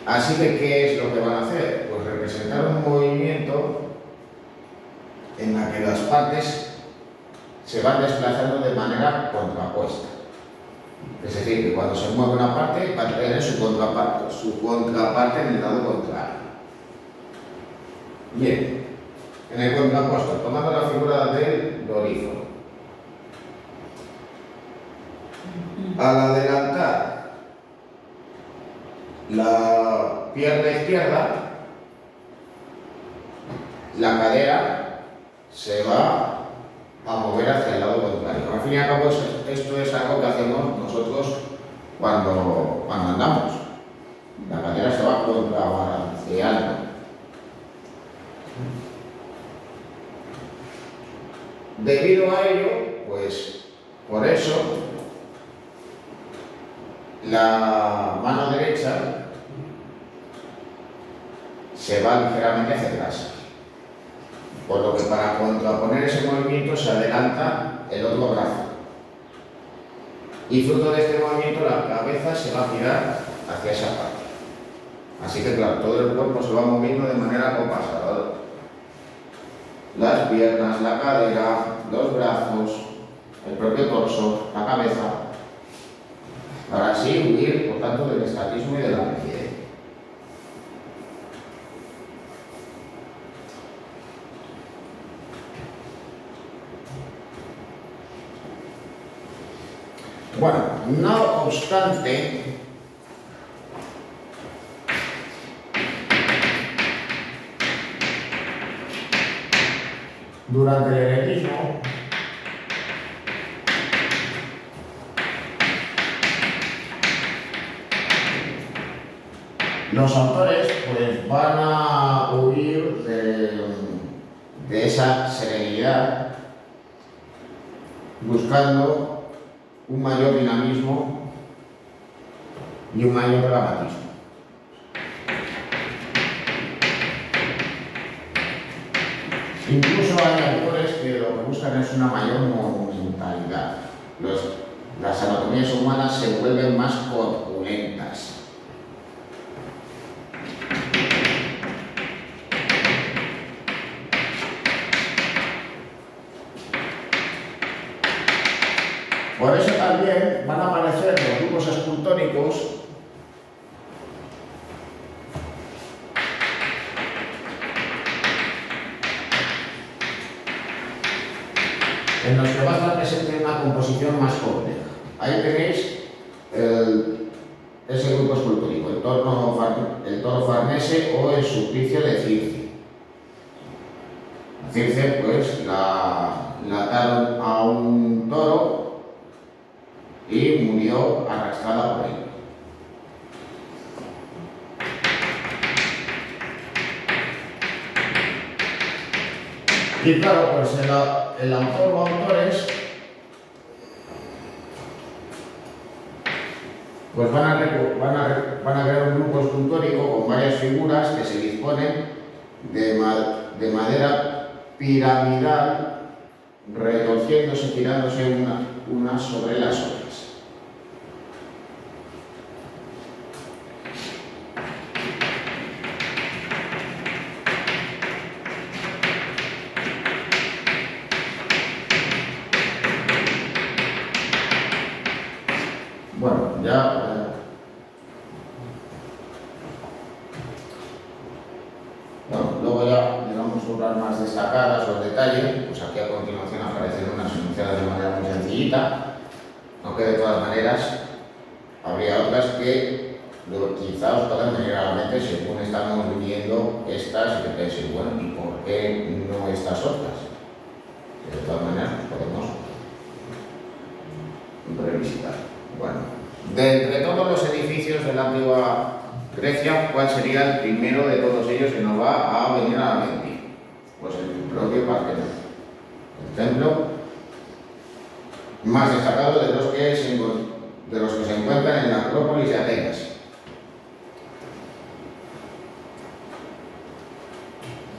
Así que, ¿qué es lo que van a hacer? Pues representar un movimiento en la que las partes se van desplazando de manera contrapuesta. Es decir, que cuando se mueve una parte, va a tener su contraparte en el lado contrario. Bien, en el contrapuesto, tomando la figura del dorizo. Al adelantar la pierna izquierda, la cadera se va a mover hacia el lado contrario. Al fin y al cabo, esto es algo que hacemos nosotros cuando andamos. La cadera se va contrabalanceando. Debido a ello, pues por eso la mano derecha se va ligeramente hacia atrás, por lo que para contraponer ese movimiento se adelanta el otro brazo y fruto de este movimiento la cabeza se va a girar hacia esa parte. Así que claro, todo el cuerpo se va moviendo de manera compasada. Las piernas, la cadera, los brazos, el propio torso, la cabeza, para así huir, por tanto, del estatismo y de la rigidez. Bueno, no obstante, durante el helenismo, los autores pues van a huir de esa serenidad, buscando un mayor dinamismo y un mayor dramatismo. Incluso hay autores que lo que buscan es una mayor monumentalidad. Las anatomías humanas se vuelven más corpulentas. Por eso también van a aparecer los grupos escultóricos en los que va a estar presente una composición más compleja. Ahí tenéis ese grupo escultórico, el el toro Farnese o el suplicio de Circe. A Circe pues la ataron a un toro y murió arrastrada por él. Y claro, pues el autor o autores pues van a crear un grupo escultórico con varias figuras que se disponen de madera piramidal, retorciéndose, tirándose unas sobre las otras. Bueno, ya luego ya, digamos, obras más destacadas o detalles, pues aquí a continuación aparecen unas enunciadas de manera muy sencillita, aunque de todas maneras habría otras que quizá os puedan venir a la mente según estamos viendo estas y que penséis, bueno, ¿y por qué no estas otras? Que de todas maneras podemos revisitar. Bueno, de entre todos los edificios de la antigua Grecia, ¿cuál sería el primero de todos ellos que nos va a venir a la mente? Pues el propio Partenón, el templo más destacado de los que se encuentran en la Acrópolis de Atenas.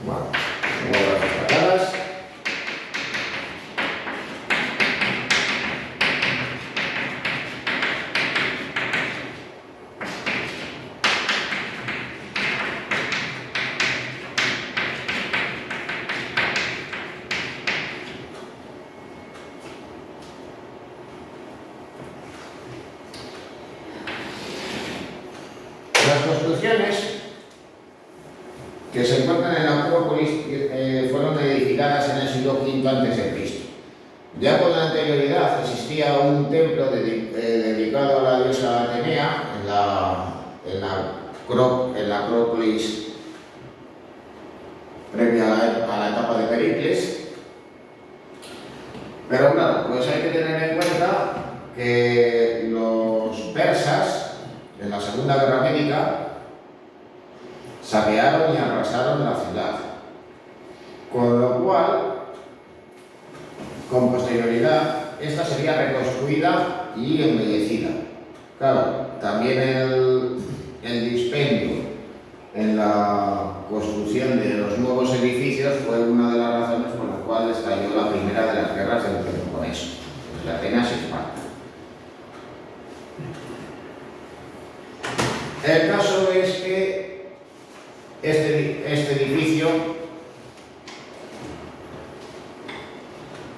Bueno, obras destacadas. Las construcciones que se encuentran en la Acrópolis fueron edificadas en el siglo V a.C. Ya con anterioridad existía un templo dedicado a la diosa Atenea en la Acrópolis previa a la etapa de Pericles. Pero claro, pues hay que tener en cuenta que los persas en la Segunda Guerra Médica saquearon y arrasaron la ciudad, con lo cual, con posterioridad, esta sería reconstruida y embellecida. Claro, también el dispendio en la construcción de los nuevos edificios fue una de las razones por las cuales estalló la primera de las guerras del Peloponeso, de Atenas y Esparta. El caso es que este edificio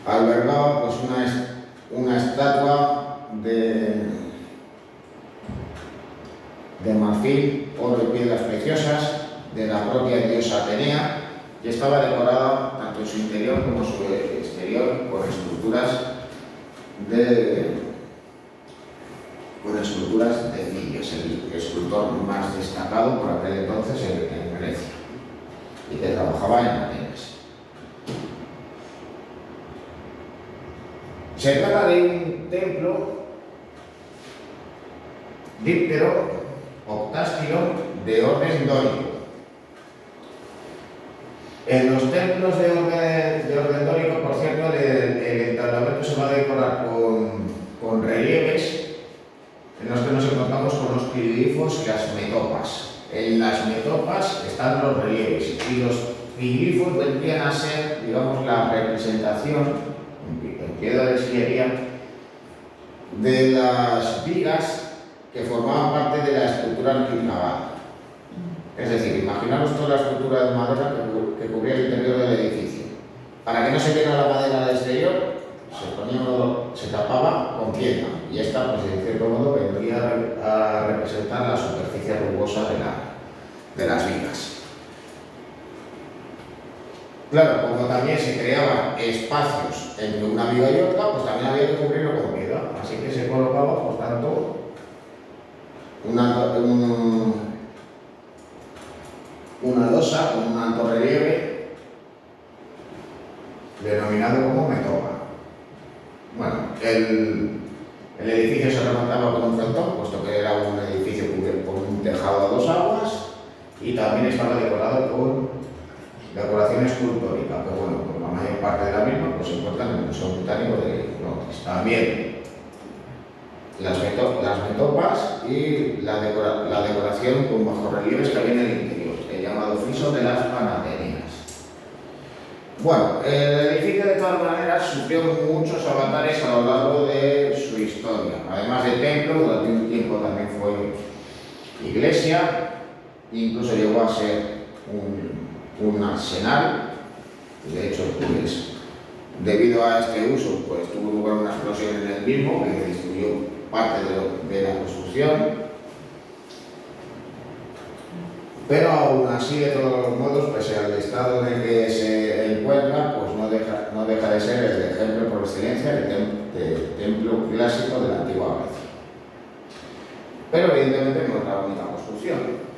albergaba pues una estatua de marfil, oro y piedras preciosas de la propia diosa Atenea, y estaba decorada tanto en su interior como su exterior con esculturas de Fidias, el escultor más destacado por aquel entonces en Grecia, y que trabajaba en Atenas. Se trata de un templo díptero octástilo de orden dórico. En los templos de orden dórico, por cierto, el entablamento se va a decorar con relieves en los que nos encontramos con los glifos y las metopas. En las metopas están los relieves y los glifos vendrían a ser, digamos, la representación en piedra de sillería de las vigas que formaban parte de la estructura anticlinavada. Es decir, imaginaros toda la estructura de madera que cubría el interior del edificio. Para que no se viera la madera al exterior, se tapaba con piedra, y esta, pues de cierto modo, vendría a representar la superficie rugosa de las vigas. Claro, como también se creaban espacios entre una viga y otra, pues también había que cubrirlo con piedra, así que se colocaba, por tanto, una losa con un alto relieve denominado como metopa. Bueno, el edificio se remataba con un frontón, puesto que era un edificio cubierto con un tejado a dos aguas, y también estaba decorado con decoración escultórica, que bueno, por la mayor parte de la misma pues se encuentra en el Museo Británico de Londres. También las metopas y la decoración con bajorrelieves que había en el interior, el llamado friso de las Panateneas. Bueno, el edificio de todas maneras sufrió muchos avatares a lo largo de su historia. Además de templo, durante un tiempo también fue iglesia, incluso llegó a ser un arsenal. De hecho, pues, debido a este uso, pues tuvo lugar una explosión en el mismo que destruyó parte de la construcción. Pero aún así, de todos los modos, pese al estado en el que se encuentra, pues no deja de ser el ejemplo por excelencia de templo clásico de la antigua Grecia. Pero evidentemente no es la única construcción.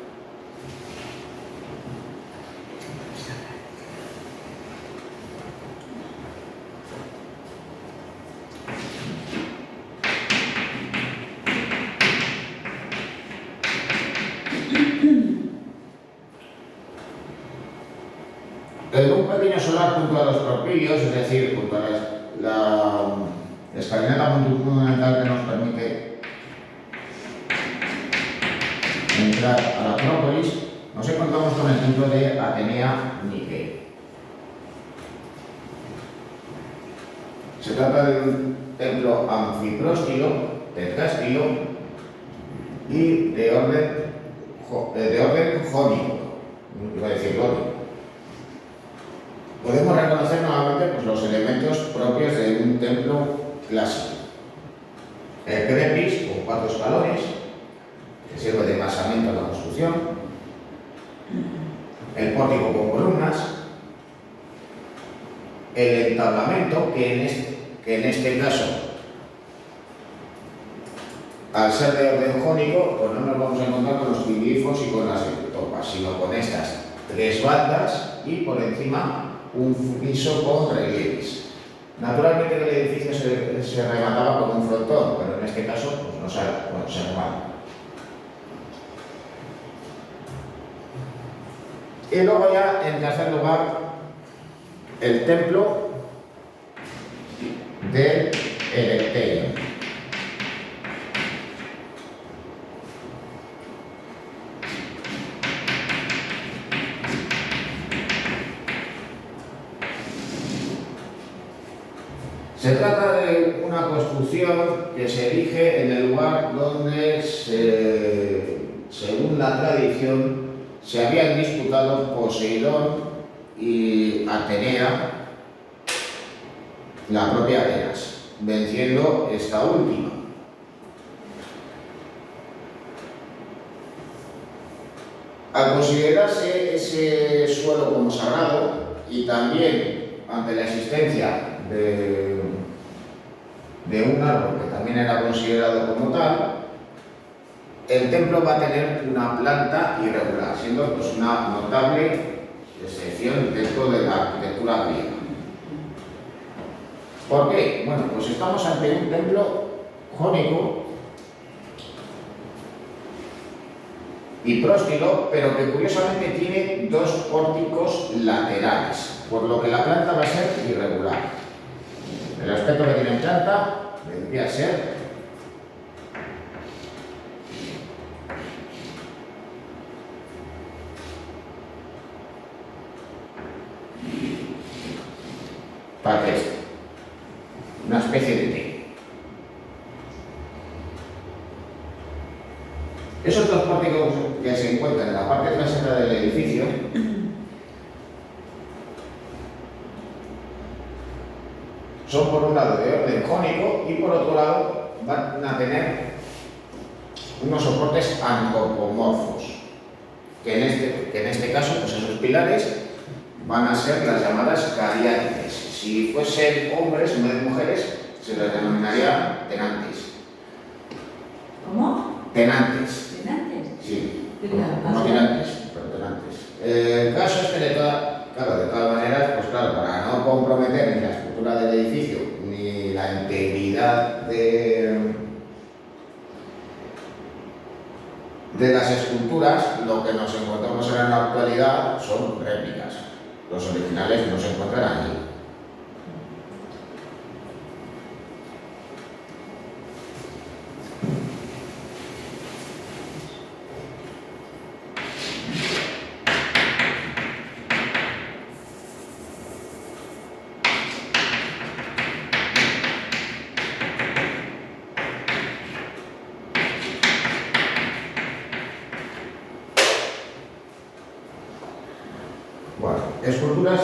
En un pequeño solar junto a los propilios, es decir, junto a la escalinata monumental que nos permite entrar a la Acrópolis, nos encontramos con el templo de Atenea Nike. Se trata de un templo anfipróstilo, tetrastilo y de orden jónico, iba a decir gótico. Podemos reconocer nuevamente pues, los elementos propios de un templo clásico. El crepis, con 4 escalones, que sirve de basamiento a la construcción. El pórtico con columnas. El entablamento, que en este caso, al ser de orden jónico, pues no nos vamos a encontrar con los glifos y con las topas, sino con estas 3 bandas y por encima un friso con relieves. Naturalmente el edificio se remataba con un frontón, pero en este caso pues no se remata. Y luego ya, en tercer lugar, el templo del Electeion. Se trata de una construcción que se erige en el lugar donde, según la tradición, se habían disputado Poseidón y Atenea, la propia Atenas, venciendo esta última. Al considerarse ese suelo como sagrado y también ante la existencia de un árbol que también era considerado como tal, el templo va a tener una planta irregular, siendo pues, una notable excepción dentro de la arquitectura griega. ¿Por qué? Bueno, pues estamos ante un templo jónico y próstilo, pero que curiosamente tiene 2 pórticos laterales, por lo que la planta va a ser irregular. El aspecto que tiene en planta vendría a ser esto, una especie de T. Esos 2 pórticos que se encuentran en la parte trasera del edificio son por un lado de orden jónico y por otro lado van a tener unos soportes antropomorfos, que en este caso pues esos pilares van a ser las llamadas cariátides. Si fuesen hombres en vez de mujeres, se les denominaría tenantes. ¿Cómo? Tenantes. ¿Tenantes? Sí, Pero no tenantes, pero tenantes. El caso es que de todas maneras, pues claro, para no comprometer ni la estructura del edificio ni la integridad de las esculturas, lo que nos encontramos en la actualidad son réplicas. Los originales no se encuentran allí. Bueno, esculturas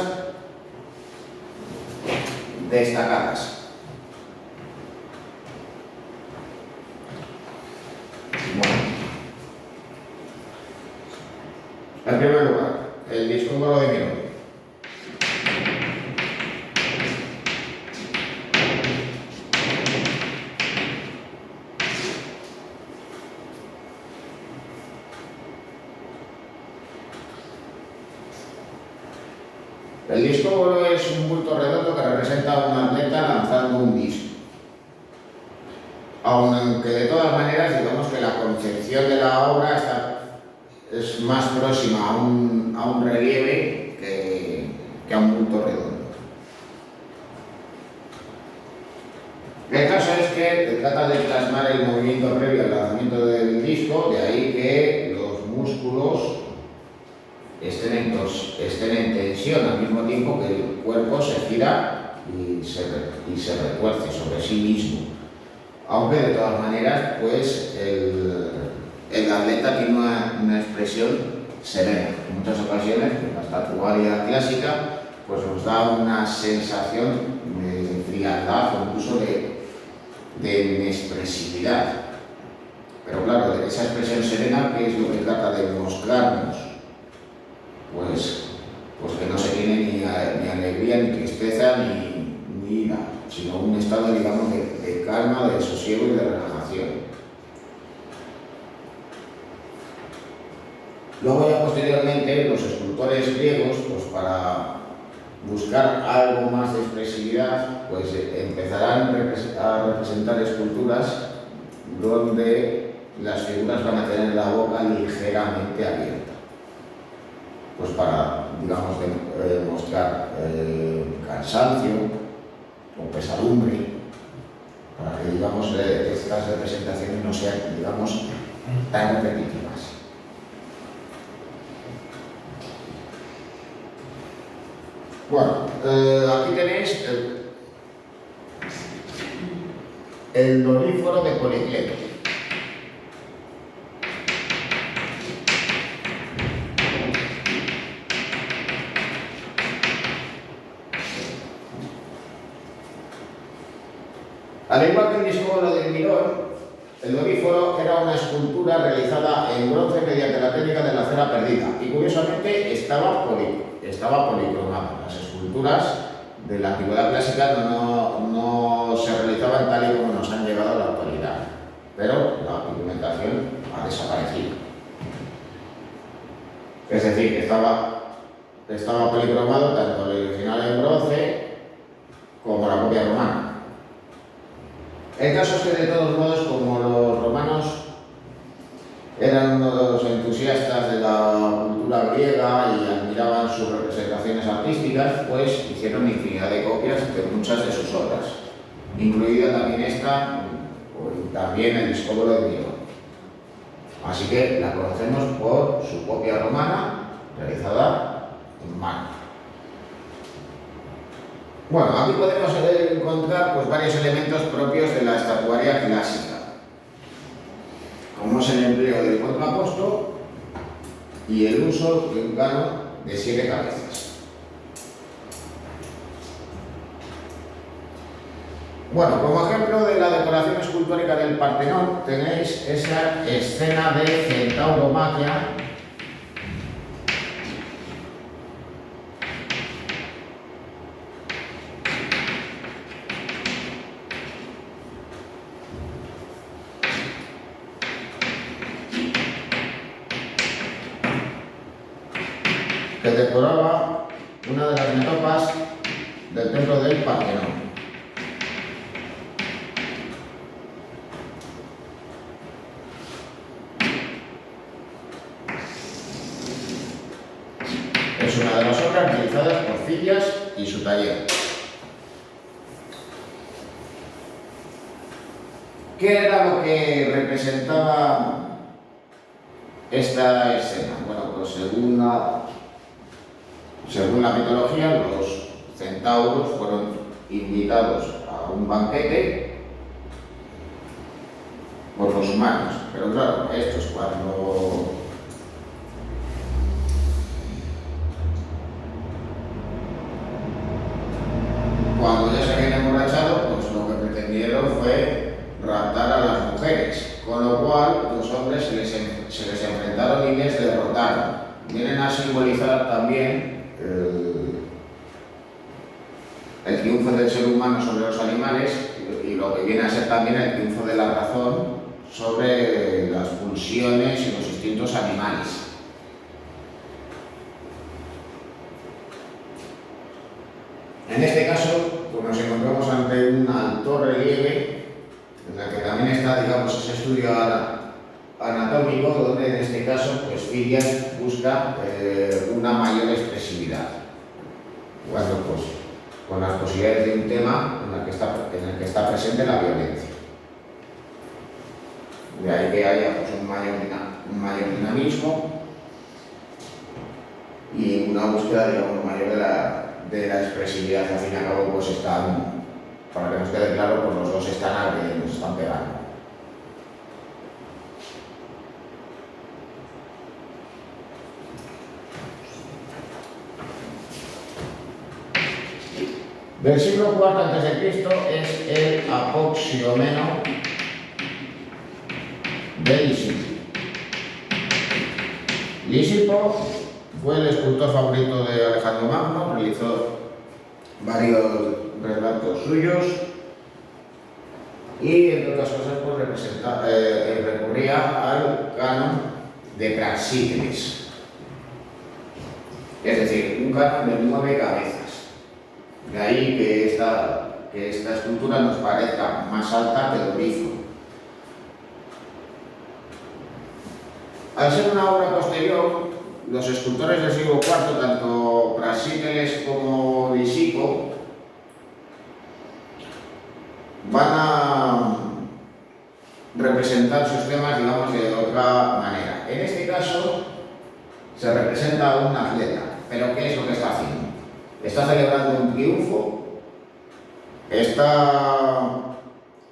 destacadas. Bueno, en primer lugar, el discómoro de Miró. El disco es un bulto redondo que representa a un atleta lanzando un disco. Aunque de todas maneras, digamos que la concepción de la obra es más próxima a un relieve que a un bulto redondo. El caso es que se trata de plasmar el movimiento previo al lanzamiento del disco, de ahí que los músculos estén en tensión al mismo tiempo que el cuerpo se gira y se retuerce sobre sí mismo. Aunque de todas maneras, pues el atleta tiene una expresión serena. En muchas ocasiones, la estatuaria clásica pues nos da una sensación de frialdad o incluso de inexpresividad. Pero claro, de esa expresión serena, ¿qué es lo que trata de mostrarnos? Pues que no se tiene ni alegría, ni tristeza, ni ira, sino un estado, digamos, de calma, de sosiego y de relajación. Luego ya posteriormente los escultores griegos, pues para buscar algo más de expresividad, pues empezarán a representar esculturas donde las figuras van a tener la boca ligeramente abierta. Pues para, digamos, mostrar cansancio o pesadumbre, para que, digamos, estas representaciones no sean, digamos, tan repetitivas. Bueno, aquí tenéis el doríforo de Policleto. Al igual que el discómoro de Mirón, el doríforo era una escultura realizada en bronce mediante la técnica de la cera perdida y curiosamente estaba policromada. Las esculturas de la antigüedad clásica no se realizaban tal y como nos han llegado a la actualidad, pero la pigmentación ha desaparecido. Es decir, que estaba policromado tanto el original en bronce como la copia romana. El caso es que de todos modos, como los romanos eran unos entusiastas de la cultura griega y admiraban sus representaciones artísticas, pues hicieron infinidad de copias de muchas de sus obras, incluida también esta, y también el discómoro de Mirón. Así que la conocemos por su copia romana realizada en mano. Bueno, aquí podemos encontrar pues, varios elementos propios de la estatuaria clásica, como es el empleo del contraposto y el uso de un cano de 7 cabezas. Bueno, como ejemplo de la decoración escultórica del Partenón tenéis esa escena de Centauromaquia, que decoraba una de las metopas del templo del Partenón. Es una de las obras realizadas por Fidias y su taller. ¿Qué era lo que representaba esta escena? Bueno, pues según la mitología, los centauros fueron invitados a un banquete por los humanos. Pero claro, estos cuando ya se habían emborrachado, pues lo que pretendieron fue raptar a las mujeres, con lo cual los hombres se les enfrentaron y les derrotaron. Vienen a simbolizar también el triunfo del ser humano sobre los animales y lo que viene a ser también el triunfo de la razón sobre las pulsiones y los instintos animales. En este caso, pues nos encontramos ante un alto relieve en el que también está, digamos, ese estudio anatómico, donde en este caso, pues Fidias busca una mayor expresividad. Bueno, pues con las posibilidades de un tema en el que está presente la violencia. De ahí que haya pues, un mayor dinamismo y una búsqueda, digamos, mayor de la expresividad. Al fin y al cabo, pues están, para que nos quede claro, pues los dos están agrediendo, nos están pegando. Del siglo IV a.C. es el Apoxiomeno de Lisipo. Lisipo fue el escultor favorito de Alejandro Magno, realizó varios retratos suyos y, entre otras cosas, pues recurría al canon de Praxíteles, es decir, un canon de 9 cabezas. De ahí que esta escultura nos parezca más alta que Doríforo. Al ser una obra posterior, los escultores del siglo IV, tanto Praxíteles como Lisipo, van a representar sus temas, digamos, de otra manera. En este caso, se representa a un atleta, pero ¿qué es lo que está haciendo? Está celebrando un triunfo, está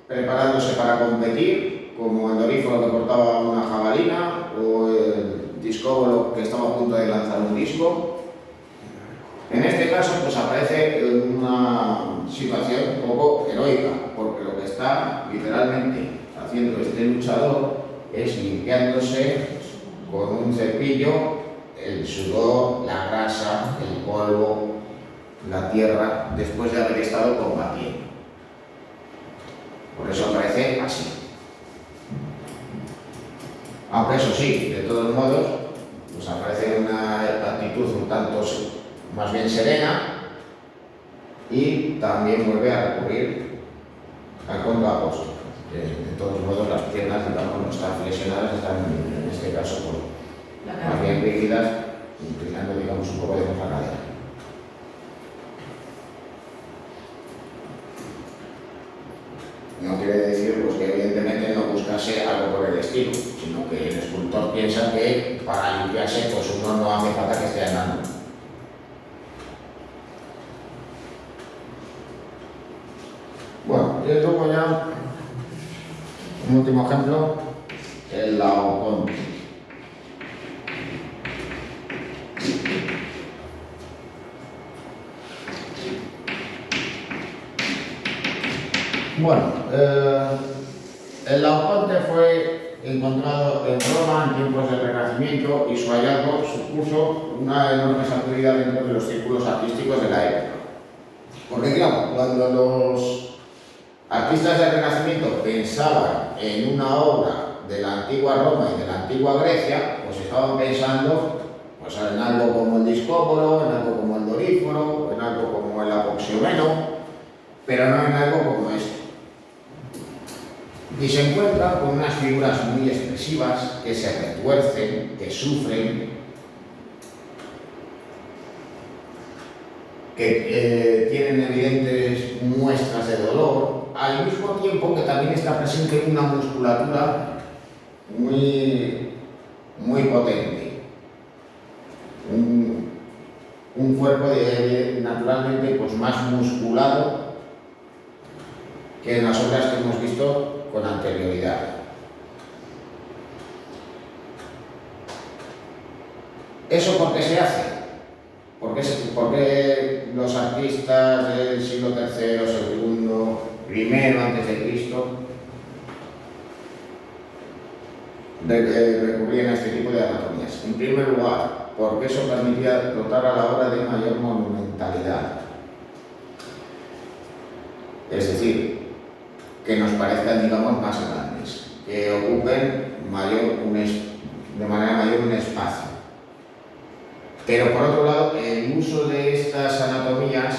preparándose para competir, como el Doríforo que portaba una jabalina o el Discóbolo que estaba a punto de lanzar un disco. En este caso, pues aparece una situación un poco heroica, porque lo que está literalmente haciendo este luchador es limpiándose con un cepillo el sudor, la grasa, el polvo, la tierra, después de haber estado combatiendo. Por eso aparece así. Aunque eso sí, de todos modos, pues aparece una actitud un tanto más bien serena y también vuelve a recurrir al contraposto. De todos modos, las piernas, digamos, no están flexionadas, están en este caso más bien rígidas, inclinando, digamos, un poco de la cadera. No quiere decir pues, que evidentemente no buscase algo por el estilo, sino que el escultor piensa que para limpiarse pues uno no hace falta que esté andando. Bueno, y luego ya un último ejemplo, el Laoconte. Bueno, el Laoconte fue encontrado en Roma en tiempos del Renacimiento y su hallazgo supuso una enorme sacudida dentro de los círculos artísticos de la época. Porque claro, cuando los artistas del Renacimiento pensaban en una obra de la antigua Roma y de la antigua Grecia, pues estaban pensando Pues en algo como el discópolo, en algo como el doríforo, en algo como el apoxiomeno, pero no en algo como esto. Y se encuentra con unas figuras muy expresivas que se retuercen, que sufren, que tienen evidentes muestras de dolor, al mismo tiempo que también está presente una musculatura muy potente. Un cuerpo naturalmente pues, más musculado que en las obras que hemos visto con anterioridad. ¿Eso por qué se hace? ¿Por qué los artistas del siglo III, II, I antes de Cristo recurrían a este tipo de anatomías? En primer lugar, porque eso permitía dotar a la obra de mayor monumentalidad. Es decir, que nos parezcan, digamos, más grandes, que ocupen de manera mayor un espacio. Pero por otro lado, el uso de estas anatomías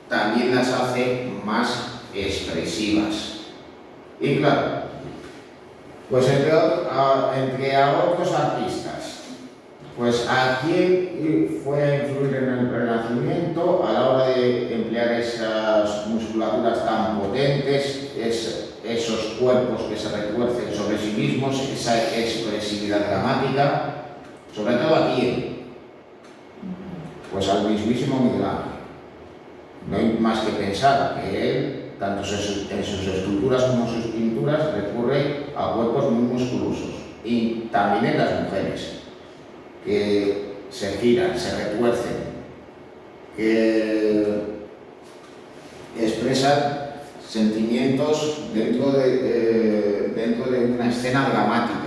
también las hace más expresivas. Y claro, pues entre a otros artistas, pues a quién fue a influir en el Renacimiento a la hora de emplear esas musculaturas tan potentes, esos cuerpos que se retuercen sobre sí mismos, esa expresividad dramática, sobre todo a quién. Pues al mismísimo Miguel Ángel. No hay más que pensar que él, tanto en sus esculturas como en sus pinturas, recurre a cuerpos muy musculosos. Y también en las mujeres, que se giran, se retuercen, que expresan sentimientos dentro de una escena dramática.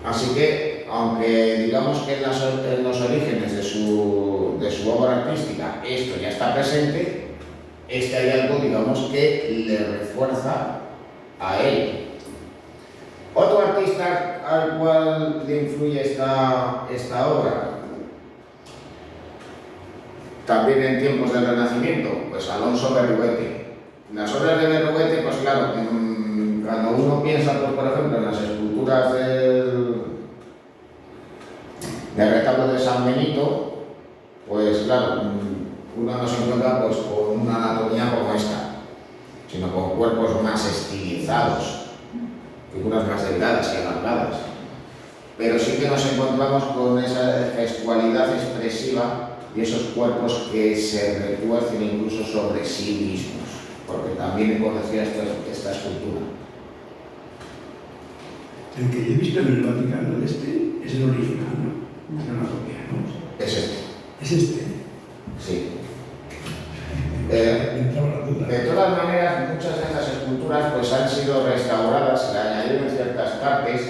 Así que, aunque digamos que en los orígenes de su obra artística esto ya está presente, hay algo, digamos, que le refuerza a él. Otro artista al cual le influye esta obra, también en tiempos del Renacimiento, pues Alonso Berruguete. Las obras de Berruguete, pues claro, cuando uno piensa, pues, por ejemplo, en las esculturas del retablo de San Benito, pues claro, uno no se encuentra pues, con una anatomía como esta, sino con cuerpos más estilizados, figuras más delgadas y alargadas. Pero sí que nos encontramos con esa gestualidad expresiva y esos cuerpos que se retuercen incluso sobre sí mismos, porque también conocía esta escultura. El que yo he visto en el Vaticano es el original, ¿no? No lo copia, ¿no? Es este. Es este. Sí. Me entraba la duda. De todas maneras, muchas de estas esculturas pues, han sido restauradas, se le añadieron ciertas partes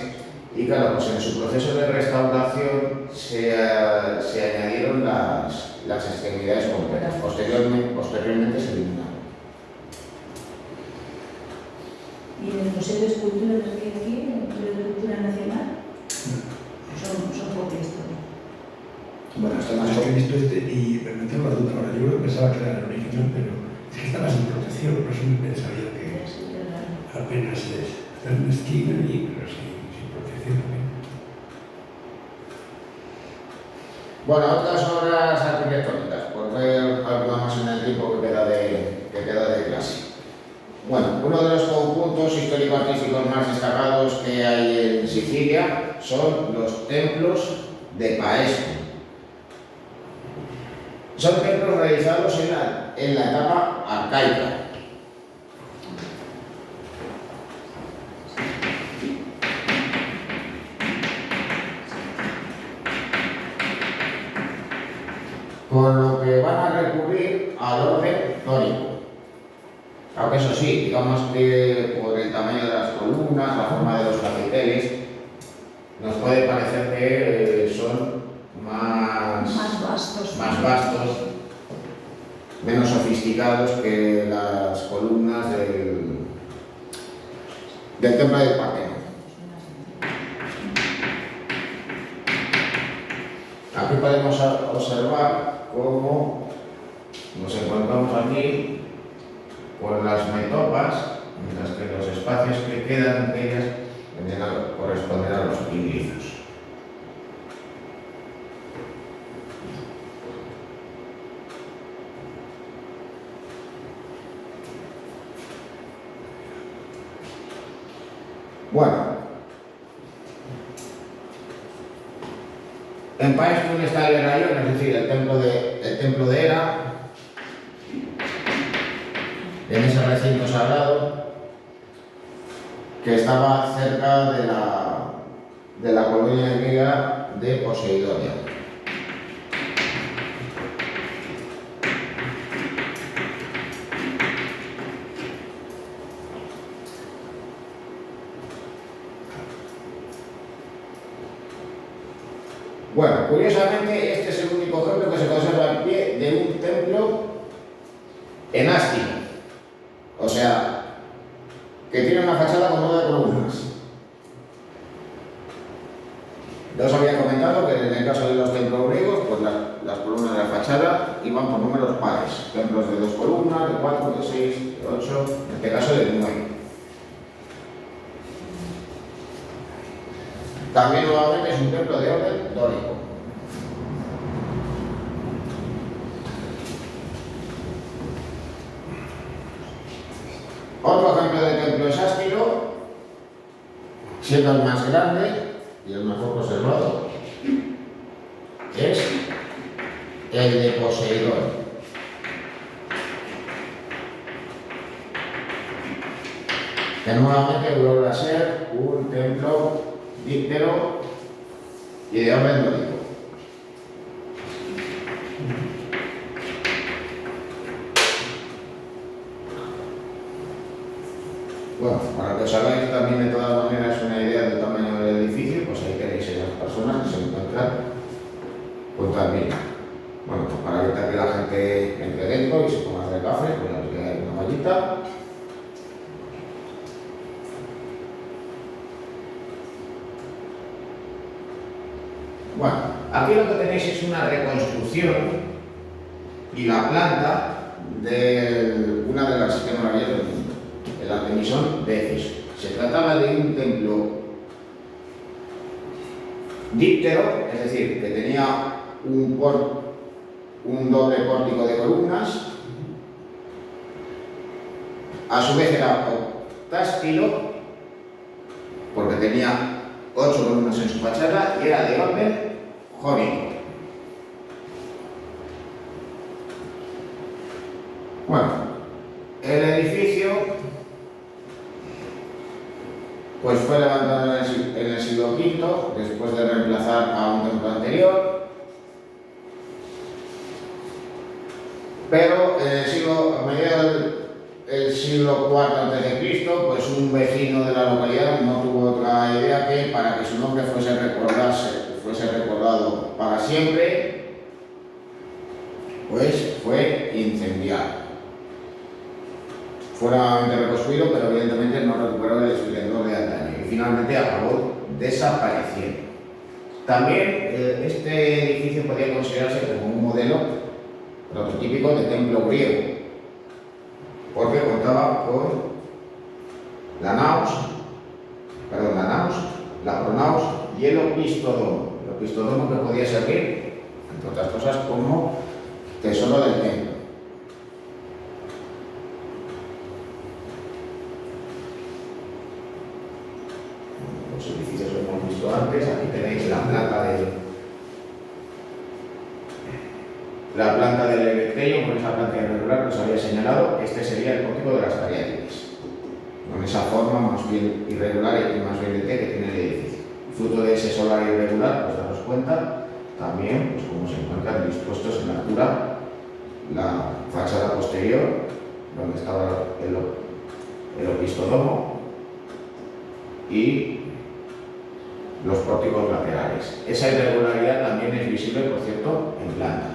y claro, pues en su proceso de restauración se añadieron las extremidades completas. Posteriormente se eliminaron. ¿Y en el Museo de Esculturas que hay aquí, en el Museo de Escultura Nacional? Son copias también. Bueno, esto más Es que he visto y me entraba la duda ahora. Yo pensaba que era el original, pero es que estaba sin protección, por eso me pensaría que apenas está en una esquina pero sin protección también. Bueno, otras obras arquitectónicas, por ver alguna más en el tiempo que queda de clase. Bueno, uno de los conjuntos histórico-artísticos más destacados que hay en Sicilia son los templos de Paestum. Son templos realizados en la etapa arcaica. Con lo que van a recurrir al orden dórico. Aunque eso sí, digamos que por el tamaño de las columnas, la forma de los capiteles, nos puede parecer que son más vastos, menos sofisticados que las columnas del templo del Partenón. Aquí podemos observar cómo nos encontramos aquí con las metopas, mientras que los espacios que quedan entre ellas vendrían a corresponder a los glifos. Bueno, en Paestum está el Heraión, es decir, el templo de Hera, en ese recinto sagrado que estaba cerca de la colonia griega de Poseidonia. Bueno, curiosamente este es el único ejemplo que se conserva en pie de un templo en ástilo, o sea, que tiene una fachada con 9 columnas. Ya os había comentado que en el caso de los templos griegos, pues las columnas de la fachada iban por números pares, templos de 2 columnas, de 4, de 6, de 8, en este caso de 9. También nuevamente es un templo de orden dórico. Otro ejemplo de templo esástilo, siendo el más grande y el mejor conservado, es el de Poseidón. Que nuevamente vuelve a ser un templo díptero y de orden dórico. Bueno, para que os hagáis también de todas maneras una idea del tamaño del edificio, pues ahí tenéis esas personas que se encuentran junto al mismo. Bueno, pues para evitar que la gente entre dentro y se ponga a hacer café, pues aquí hay una mallita. Bueno, aquí lo que tenéis es una reconstrucción y la planta de una de las 7 maravillas del mundo, el Artemisón de Éfeso. Se trataba de un templo díptero, es decir, que tenía un doble pórtico de columnas, a su vez era octástilo, porque tenía 8 columnas en su fachada y era de orden jónico. Bueno, el edificio pues fue levantado en el siglo V, después de reemplazar a un templo anterior, pero a mediados del siglo IV a.C., pues un vecino de la localidad no tuvo otra idea que para que su nombre fuese recordado para siempre, pues fue incendiado. Fue nuevamente reconstruido, pero evidentemente no recuperó el esplendor de antaño y finalmente acabó desapareciendo. También este edificio podía considerarse como un modelo prototípico de templo griego, porque contaba con la naos, la pronaos y el opistodomo. El opistodomo que podía servir, entre otras cosas, como tesoro del templo. Los edificios que hemos visto antes, aquí tenéis la planta del Electeion, con esa planta irregular que os había señalado. Este sería el pórtico de las Cariátides, con esa forma más bien irregular y más bien de T que tiene el edificio. Fruto de ese solar irregular, pues daros cuenta, también, pues como se encuentran dispuestos en la altura, la fachada posterior, donde estaba el opistodomo, y los pórticos laterales. Esa irregularidad también es visible, por cierto, en planta.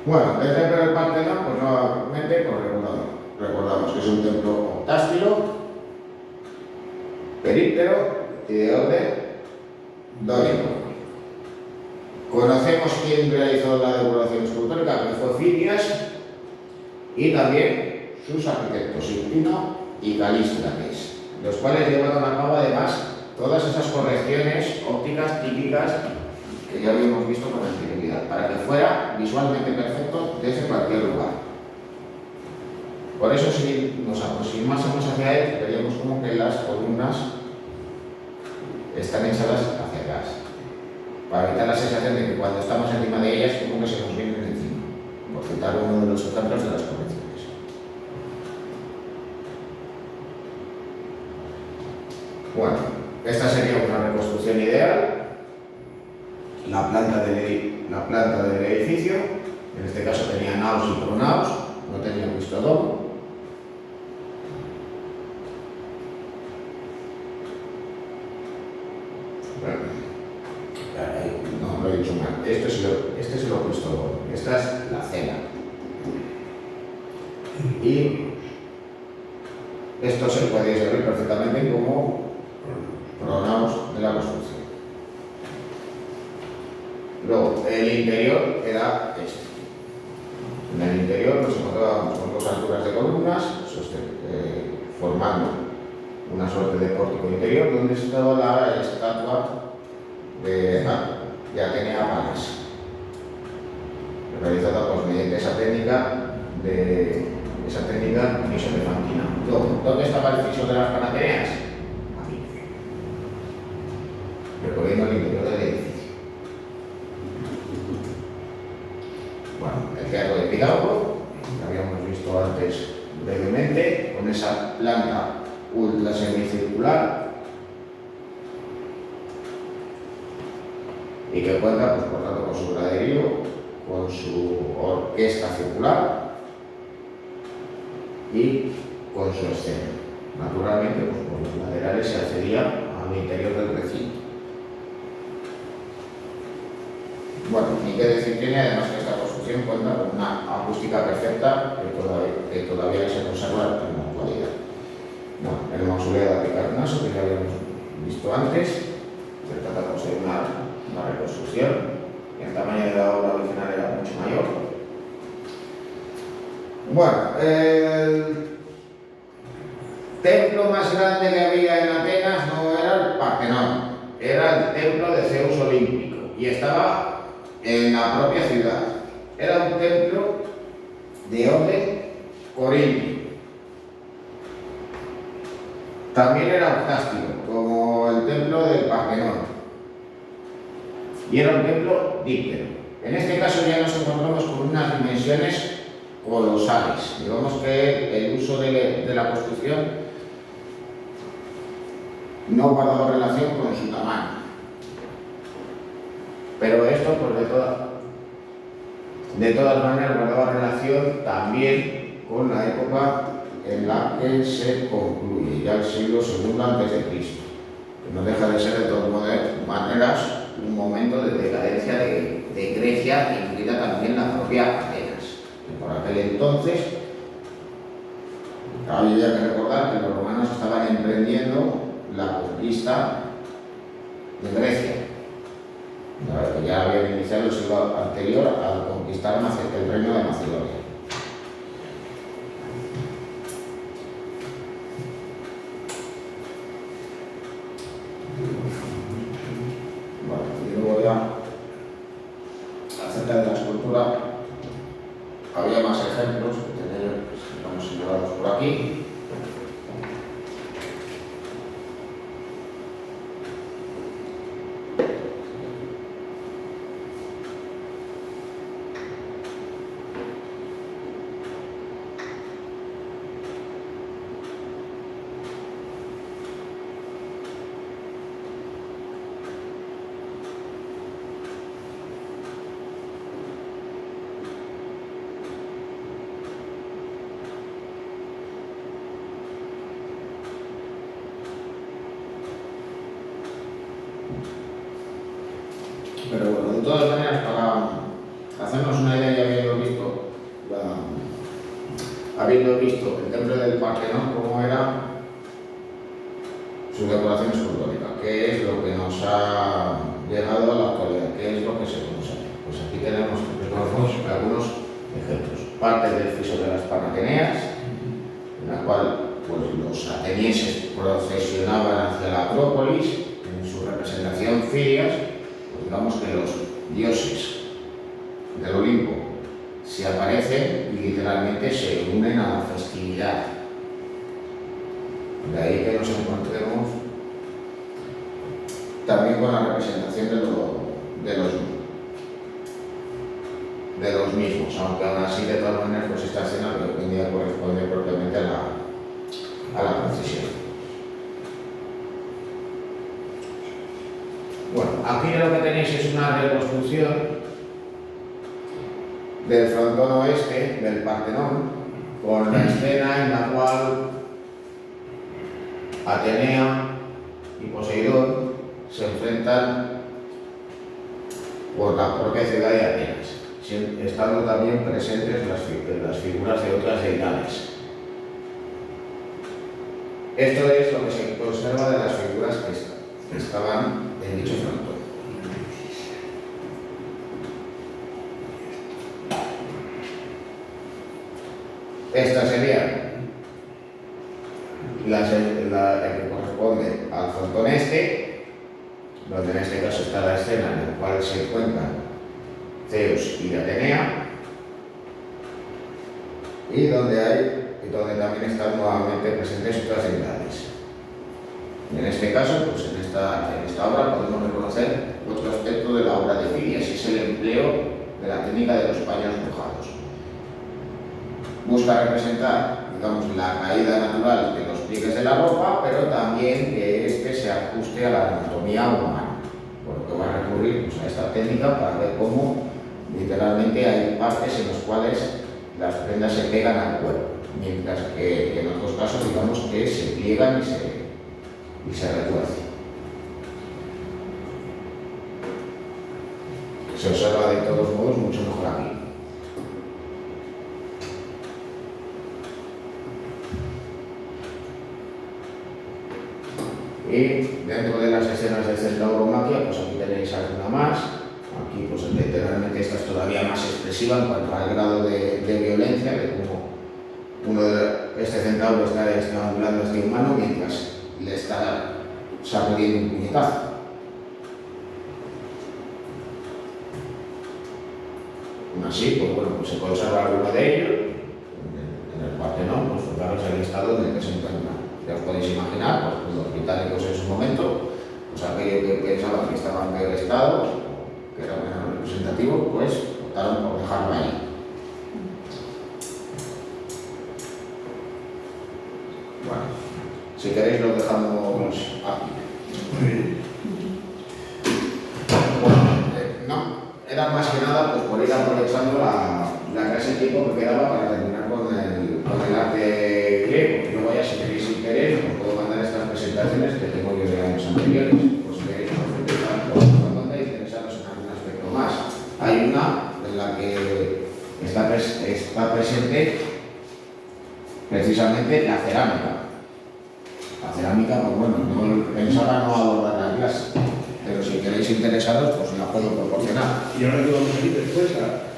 Bueno, el templo del Partenón, pues nuevamente, pues recordamos que es un templo octástilo, períptero y de orden dórico. Conocemos quién realizó la decoración escultórica, que fue Fidias, y también sus arquitectos, Silvino y Calístrates, los cuales llevaron a cabo además todas esas correcciones ópticas típicas que ya habíamos visto con anterioridad, para que fuera visualmente perfecto desde cualquier lugar. Por eso, si nos aproximásemos hacia él, veríamos como que las columnas están echadas hacia atrás, para evitar la sensación de que cuando estamos encima de ellas, como que se nos vienen encima, por citar uno de los ejemplos de las correcciones. Bueno, esta sería una reconstrucción ideal. La planta del edificio, en este caso tenía naos y pronaos, no tenía cristodomo. No, lo he dicho mal. Este es el cristodomo, esta es la cena. Y esto se puede servir perfectamente como pronaos de la construcción. Luego, el interior era este. En el interior nos encontrábamos con dos alturas de columnas, formando una suerte de pórtico interior donde estaba la estatua de Atenea Palas, realizada pues, mediante esa técnica misoelefantina. Luego, ¿dónde estaba el friso de las Panateneas? Aquí, recorriendo el interior del edificio. Bueno, el teatro de Pitágoras, que habíamos visto antes brevemente, con esa planta ultra semicircular y que cuenta, pues, por tanto, con su graderío, con su orquesta circular y con su escena. Naturalmente, pues, por los laterales se accedía al interior del recinto. Bueno, ni qué decir tiene, además que esta construcción cuenta con una acústica perfecta que todavía se conserva en la actualidad. Bueno, el mausoleo de Halicarnaso, que ya habíamos visto antes, se trata pues, de una reconstrucción. El tamaño de la obra original era mucho mayor. Bueno, el templo más grande que había en Atenas no era el Partenón, era el templo de Zeus olímpico y estaba en la propia ciudad. Era un templo de orden corintio. También era octástilo, como el templo del Partenón. Y era un templo díptero. En este caso ya nos encontramos con unas dimensiones colosales. Digamos que el uso de la construcción no guardaba relación con su tamaño. Pero esto, pues de todas maneras, guardaba relación también con la época en la que se concluye, ya el siglo II a.C., que no deja de ser de todas maneras un momento de decadencia de Grecia, incluida también la propia Atenas. Y por aquel entonces, había que recordar que los romanos estaban emprendiendo la conquista de Grecia. Ya habían iniciado el siglo anterior al conquistar el reino de Macedonia. Bueno, y luego ya, acerca de la escultura, había más ejemplos que estamos señalados por aquí. Pero bueno, de todas maneras, para hacernos una idea, ya habíamos visto habiendo visto el templo del Partenón, cómo era su decoración escultórica, qué es lo que nos ha llegado a la actualidad, qué es lo que se conoce. Pues aquí tenemos algunos ejemplos. Parte del friso de las Panateneas, en la cual pues, los atenienses procesionaban hacia la Acrópolis, en su representación filias, pues, digamos que los dioses del Olimpo se aparecen y literalmente se unen a la festividad. De ahí que nos encontremos también con la representación de los mismos, aunque aún así de todas maneras pues esta escena que hoy en día corresponde propiamente a la procesión. Bueno, aquí lo que tenéis es una reconstrucción del frontón oeste del Partenón, con la escena en la cual Atenea y Poseidón se enfrentan por la propia ciudad de Atenas, estando también presentes las figuras de otras deidades. Esto es lo que se conserva de las figuras que estaban en dicho frontón. Esta sería la que corresponde al frontón este, donde en este caso está la escena en la cual se encuentran Zeus y Atenea, y donde también están nuevamente presentes otras deidades. En este caso, pues en esta obra podemos reconocer otro aspecto de la obra de Filias, y es el empleo de la técnica de los paños mojados. Busca representar, digamos, la caída natural de los pliegues de la ropa, pero también que éste se ajuste a la anatomía humana, por lo que va a recurrir pues, a esta técnica para ver cómo literalmente hay partes en las cuales las prendas se pegan al cuerpo, mientras que en otros casos digamos que se pliegan y se retuercen. Se observa de todos modos mucho mejor aquí. Y dentro de las escenas de centauromaquia, pues aquí tenéis alguna más. Aquí pues literalmente esta es todavía más expresiva en cuanto al grado de violencia, de cómo este centauro está estrangulando a este humano mientras le está sacudiendo un puñetazo. Aún así, pues bueno, pues se conserva alguno de ellos. En el Partenón, pues fijaros el estado en el que se encuentra. Ya os podéis imaginar, pues los británicos en su momento, pues aquello que pensaban que estaba en peor estado, que era menos representativo, pues optaron por dejarlo ahí. Bueno, si queréis lo dejamos aquí. Bueno, no, era más que nada pues por ir aprovechando la clase de tiempo que quedaba para terminar con el arte griego. Luego ya si queréis interés, os puedo mandar estas presentaciones que tengo yo de años anteriores, pues si queréis profundizar cuando interesaros en algún aspecto más. Hay una en la que está presente precisamente la cerámica. La cerámica, pues bueno, no pensaba no abordar la clase, pero si queréis interesaros, pues la puedo proporcionar. Y ahora que vamos a ir después a